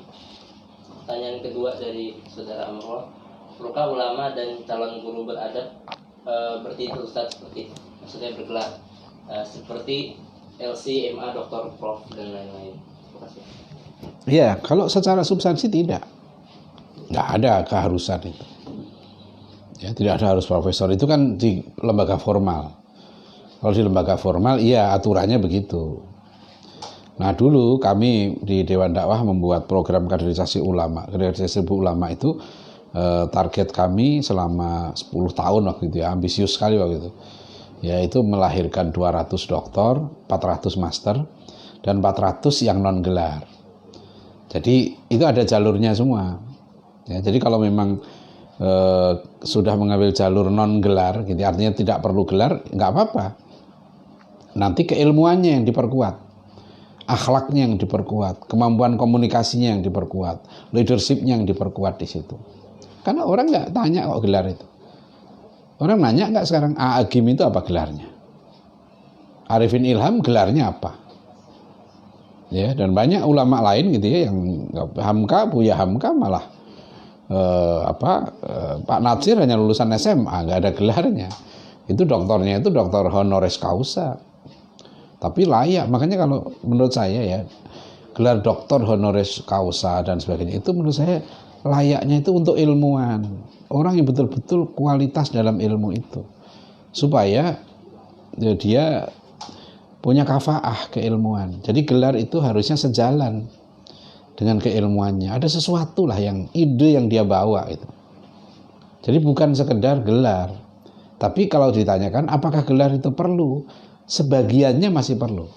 pertanyaan kedua dari saudara Amrul, perlukah ulama dan calon guru beradab bertitel Ustaz seperti maksudnya bergelar seperti LC, MA, Doktor, Prof dan lain-lain? Terima kasih. Ya, kalau secara substansi tidak ada keharusan itu. Ya, tidak ada harus profesor, itu kan di lembaga formal. Kalau di lembaga formal, iya aturannya begitu. Nah dulu kami di Dewan Dakwah membuat program kaderisasi ulama. Kaderisasi ulama itu target kami selama 10 tahun waktu itu ya, ambisius sekali waktu itu. Yaitu melahirkan 200 doktor, 400 master, dan 400 yang non gelar. Jadi itu ada jalurnya semua. Ya, jadi kalau memang sudah mengambil jalur non gelar, gitu, artinya tidak perlu gelar, nggak apa-apa. Nanti keilmuannya yang diperkuat, akhlaknya yang diperkuat, kemampuan komunikasinya yang diperkuat, leadershipnya yang diperkuat di situ. Karena orang nggak tanya kok gelar itu. Orang nanya nggak sekarang Agim itu apa gelarnya? Arifin Ilham gelarnya apa? Ya, dan banyak ulama lain gitu ya yang Hamka, Buya Hamka malah Pak Natsir hanya lulusan SMA, nggak ada gelarnya. Itu doktornya itu doktor honoris causa. Tapi layak, makanya kalau menurut saya ya, gelar doktor honoris causa dan sebagainya itu menurut saya layaknya itu untuk ilmuwan, orang yang betul-betul kualitas dalam ilmu itu, supaya ya, dia punya kafaah keilmuan. Jadi gelar itu harusnya sejalan dengan keilmuannya. Ada sesuatu lah yang ide yang dia bawa itu. Jadi bukan sekedar gelar. Tapi kalau ditanyakan apakah gelar itu perlu? Sebagiannya masih perlu.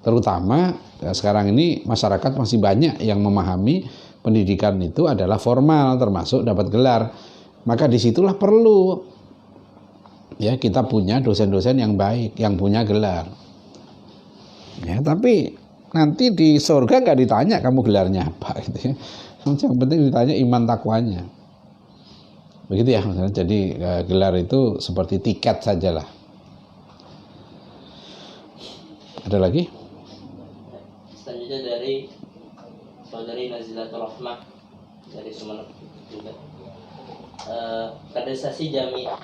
Terutama ya, sekarang ini masyarakat masih banyak yang memahami pendidikan itu adalah formal, termasuk dapat gelar. Maka disitulah perlu ya kita punya dosen-dosen yang baik, yang punya gelar. Ya, tapi nanti di surga nggak ditanya kamu gelarnya apa gitu ya. Yang penting ditanya iman takwanya. Begitu ya. Jadi gelar itu seperti tiket sajalah. Ada lagi? Selanjutnya dari saudari Nazilatul Rahmah dari Sumeneb juga. Kaderisasi Jamiah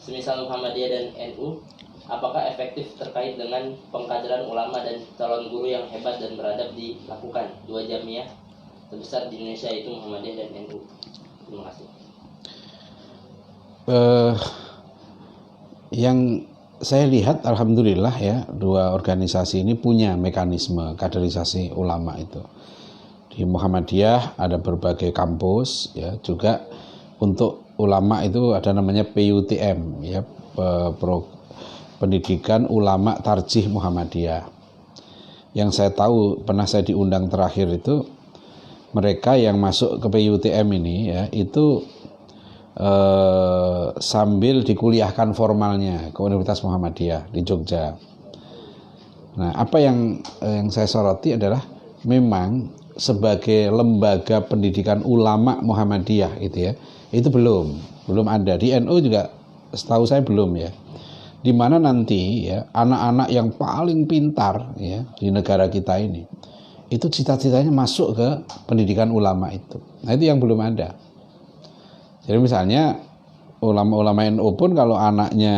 semisal Muhammadiyah dan NU, apakah efektif terkait dengan pengkaderan ulama dan calon guru yang hebat dan beradab dilakukan? Dua jamiah terbesar di Indonesia itu Muhammadiyah dan NU. Terima kasih. Yang saya lihat alhamdulillah ya, dua organisasi ini punya mekanisme kaderisasi ulama itu. Di Muhammadiyah ada berbagai kampus ya, juga untuk ulama itu ada namanya PUTM ya, Pendidikan Ulama Tarjih Muhammadiyah. Yang saya tahu pernah saya diundang terakhir itu mereka yang masuk ke PUTM ini ya, itu sambil dikuliahkan formalnya ke Universitas Muhammadiyah di Jogja. Nah, apa yang saya soroti adalah memang sebagai lembaga pendidikan ulama Muhammadiyah itu ya, itu belum ada. Di NU juga setahu saya belum ya. Di mana nanti ya anak-anak yang paling pintar ya di negara kita ini itu cita-citanya masuk ke pendidikan ulama itu. Nah, itu yang belum ada. Jadi misalnya ulama-ulama NU pun kalau anaknya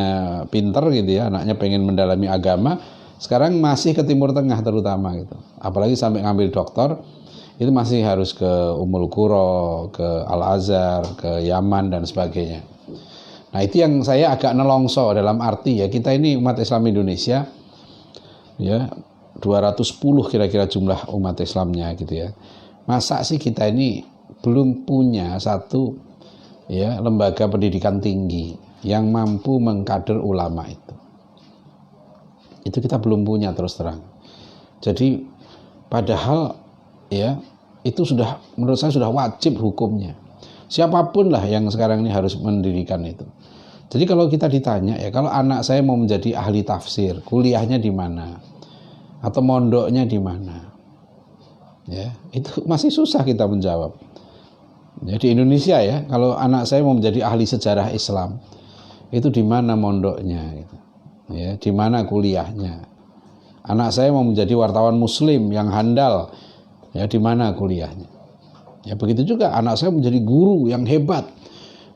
pinter gitu ya, anaknya pengen mendalami agama, sekarang masih ke Timur Tengah terutama gitu. Apalagi sampai ngambil doktor, itu masih harus ke Ummul Qura, ke Al-Azhar, ke Yaman dan sebagainya. Nah, itu yang saya agak nelongso dalam arti ya, kita ini umat Islam Indonesia ya 210 kira-kira jumlah umat Islamnya gitu ya. Masa sih kita ini belum punya satu ya lembaga pendidikan tinggi yang mampu mengkader ulama itu kita belum punya terus terang. Jadi padahal ya itu sudah menurut saya sudah wajib hukumnya, siapapun lah yang sekarang ini harus mendirikan itu. Jadi kalau kita ditanya ya, kalau anak saya mau menjadi ahli tafsir, kuliahnya di mana? Atau mondoknya di mana? Ya, itu masih susah kita menjawab. Ya, di Indonesia ya, kalau anak saya mau menjadi ahli sejarah Islam, itu di mana mondoknya? Gitu. Ya, di mana kuliahnya? Anak saya mau menjadi wartawan Muslim yang handal, ya di mana kuliahnya? Ya begitu juga anak saya menjadi guru yang hebat,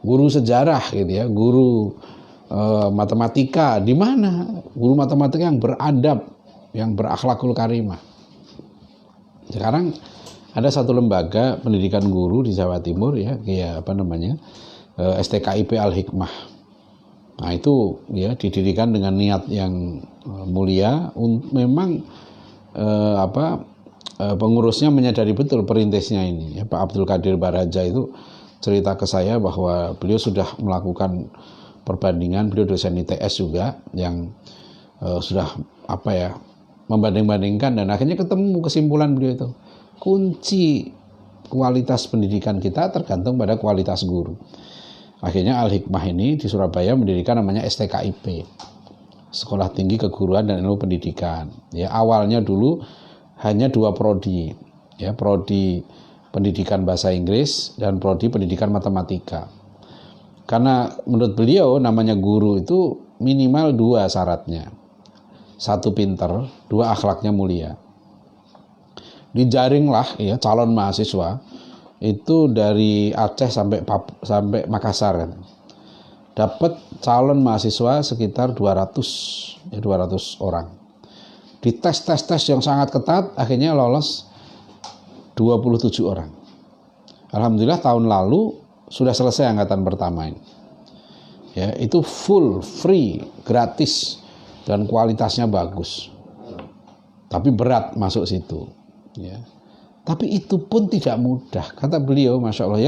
guru sejarah gitu ya, guru matematika, di mana? Guru matematika yang beradab, yang berakhlakul karimah. Sekarang ada satu lembaga pendidikan guru di Jawa Timur ya, kayak apa namanya, STKIP Al-Hikmah. Nah itu ya didirikan dengan niat yang mulia. Memang pengurusnya menyadari betul perintisnya ini. Ya, Pak Abdul Qadir Baraja itu cerita ke saya bahwa beliau sudah melakukan perbandingan, beliau dosen ITS juga yang sudah membanding-bandingkan dan akhirnya ketemu kesimpulan beliau itu. Kunci kualitas pendidikan kita tergantung pada kualitas guru. Akhirnya Al-Hikmah ini di Surabaya mendirikan namanya STKIP, Sekolah Tinggi Keguruan dan Ilmu Pendidikan. Ya, awalnya dulu hanya 2 prodi, ya, prodi pendidikan bahasa Inggris dan prodi pendidikan matematika. Karena menurut beliau namanya guru itu minimal 2 syaratnya. 1 pinter, 2 akhlaknya mulia. Dijaringlah ya calon mahasiswa itu dari Aceh sampai Makassar kan. Dapat calon mahasiswa sekitar 200 orang. Di tes yang sangat ketat akhirnya lolos 27 orang. Alhamdulillah tahun lalu sudah selesai angkatan pertama ini. Ya, itu full, free, gratis dan kualitasnya bagus. Tapi berat masuk situ. Ya. Tapi itu pun tidak mudah. Kata beliau, Masya Allah,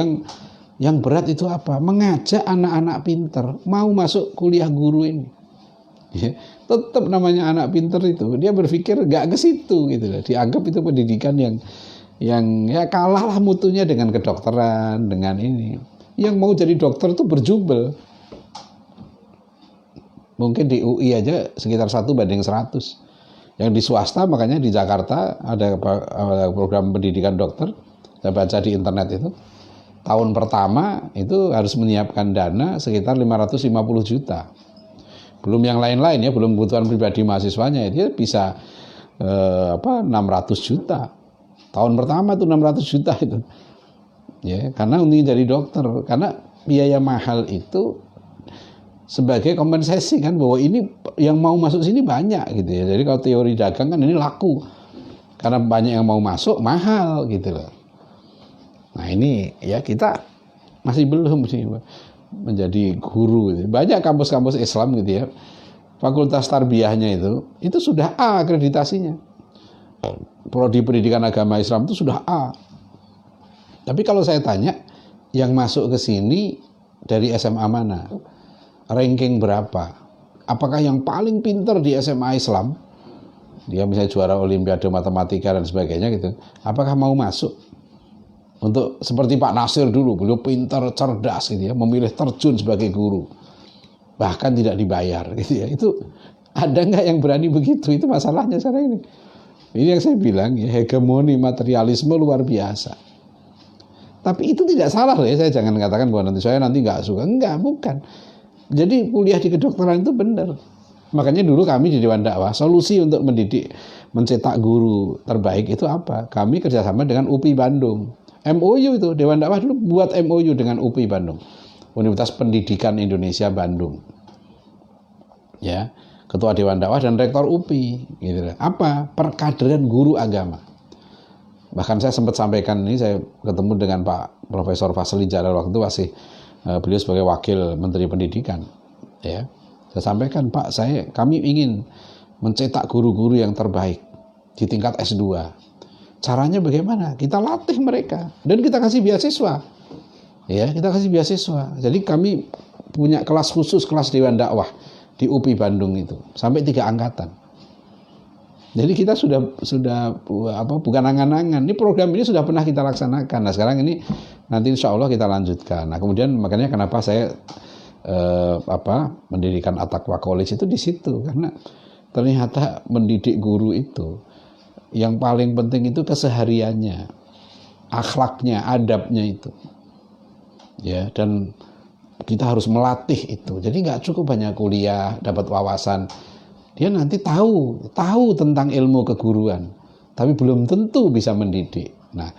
yang berat itu apa? Mengajak anak-anak pinter mau masuk kuliah guru ini. Ya. Tetap namanya anak pinter itu, dia berpikir gak ke situ gitu loh. Dianggap itu pendidikan yang ya kalah lah mutunya dengan kedokteran, dengan ini. Yang mau jadi dokter itu berjubel. Mungkin di UI aja sekitar 1:100. Yang di swasta, makanya di Jakarta ada program pendidikan dokter. Saya baca di internet itu. Tahun pertama itu harus menyiapkan dana sekitar 550 juta. Belum yang lain-lain ya, belum kebutuhan pribadi mahasiswanya. Dia bisa 600 juta. Tahun pertama itu 600 juta itu. Ya, karena untuk jadi dokter, karena biaya mahal itu sebagai kompensasi kan, bahwa ini yang mau masuk sini banyak gitu ya. Jadi kalau teori dagang kan ini laku karena banyak yang mau masuk, mahal gitu loh. Nah ini ya kita masih belum sih menjadi guru gitu. Banyak kampus-kampus Islam gitu ya, fakultas tarbiyahnya itu sudah A akreditasinya. Prodi pendidikan agama Islam itu sudah A. Tapi kalau saya tanya yang masuk ke sini dari SMA mana, ranking berapa, apakah yang paling pinter di SMA Islam, dia misalnya juara olimpiade matematika dan sebagainya gitu, apakah mau masuk? Untuk seperti Pak Nasir dulu, beliau pintar, cerdas gitu ya, memilih terjun sebagai guru, bahkan tidak dibayar gitu ya. Itu ada nggak yang berani begitu? Itu masalahnya sekarang ini. Ini yang saya bilang ya, hegemoni materialisme luar biasa. Tapi itu tidak salah loh ya, saya jangan katakan bahwa saya nanti nggak suka, enggak, bukan. Jadi kuliah di kedokteran itu benar. Makanya dulu kami di Dewan Dakwah, solusi untuk mencetak guru terbaik itu apa? Kami kerjasama dengan UPI Bandung. MOU itu, Dewan Dakwah dulu buat MOU dengan UPI Bandung, Universitas Pendidikan Indonesia Bandung. Ya, Ketua Dewan Dakwah dan Rektor UPI. Gitu. Apa? Perkaderan guru agama. Bahkan saya sempat sampaikan ini, saya ketemu dengan Pak Profesor Fasli Jalal waktu itu masih beliau sebagai Wakil Menteri Pendidikan. Ya, saya sampaikan, Pak, kami ingin mencetak guru-guru yang terbaik di tingkat S2. Caranya bagaimana? Kita latih mereka dan kita kasih beasiswa. Ya, kita kasih beasiswa. Jadi kami punya kelas khusus, kelas Dewan Dakwah di UPI Bandung itu sampai 3 angkatan. Jadi kita sudah bukan angan-angan. Ini program ini sudah pernah kita laksanakan. Nah sekarang ini nanti insya Allah kita lanjutkan. Nah kemudian makanya kenapa saya mendirikan At-Taqwa College itu di situ, karena ternyata mendidik guru itu yang paling penting itu kesehariannya, akhlaknya, adabnya itu. Ya, dan kita harus melatih itu. Jadi nggak cukup hanya kuliah, dapat wawasan. Dia nanti tahu tentang ilmu keguruan, tapi belum tentu bisa mendidik. Nah,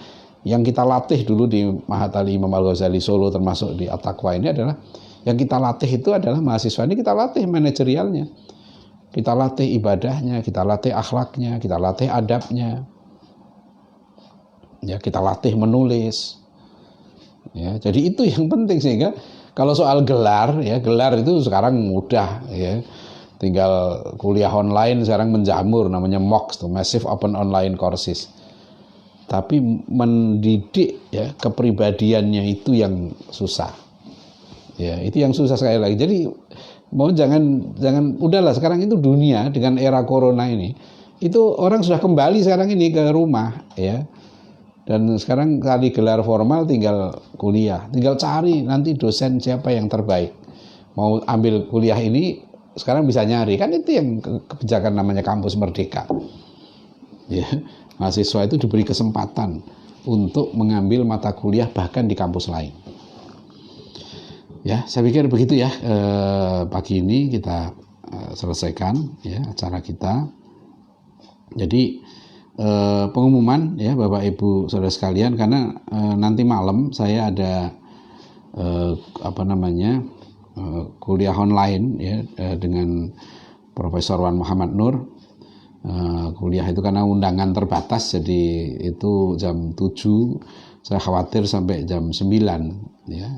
yang kita latih dulu di Mahat Ali Imam Al-Ghazali Solo, termasuk di At-Taqwa ini adalah, yang kita latih itu adalah mahasiswa ini kita latih manajerialnya, kita latih ibadahnya, kita latih akhlaknya, kita latih adabnya, ya, kita latih menulis. Ya, jadi itu yang penting. Sehingga kalau soal gelar, ya, gelar itu sekarang mudah, ya, tinggal kuliah online sekarang menjamur, namanya MOOCs, Massive Open Online Courses. Tapi mendidik, ya, kepribadiannya itu yang susah. Ya, itu yang susah sekali lagi. Jadi mau jangan udahlah, sekarang itu dunia dengan era corona ini, itu orang sudah kembali sekarang ini ke rumah, ya. Dan sekarang kali gelar formal tinggal kuliah, tinggal cari nanti dosen siapa yang terbaik. Mau ambil kuliah ini sekarang bisa nyari, kan itu yang kebijakan namanya kampus merdeka. Ya, mahasiswa itu diberi kesempatan untuk mengambil mata kuliah bahkan di kampus lain. Ya, saya pikir begitu ya. Pagi ini kita selesaikan, ya, acara kita. Jadi pengumuman, ya, Bapak Ibu saudara sekalian, karena nanti malam saya ada kuliah online, ya, dengan Profesor Wan Muhammad Nur. Kuliah itu karena undangan terbatas, jadi itu jam 7, saya khawatir sampai jam 9, ya.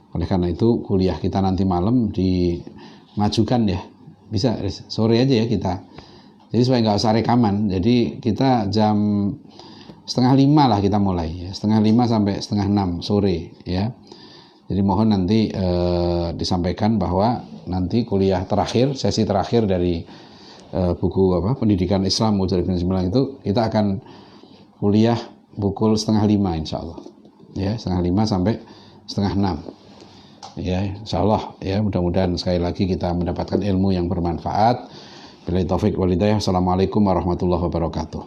Oleh karena itu kuliah kita nanti malam dimajukan, ya, bisa sore aja ya kita, jadi supaya nggak usah rekaman. Jadi kita jam 4:30 lah kita mulai, ya, 4:30 sampai 5:30 sore, ya. Jadi mohon nanti disampaikan bahwa nanti kuliah terakhir, sesi terakhir dari buku Pendidikan Islam Wujud Negeri Sembilan itu, kita akan kuliah pukul 4:30 insya Allah, ya, 5:30 sampai 5:30. Ya, insya Allah, ya, mudah-mudahan sekali lagi kita mendapatkan ilmu yang bermanfaat. Billahi taufik wal hidayah. Assalamualaikum warahmatullahi wabarakatuh.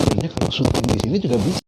Sebenarnya kalau syuting di sini juga bisa.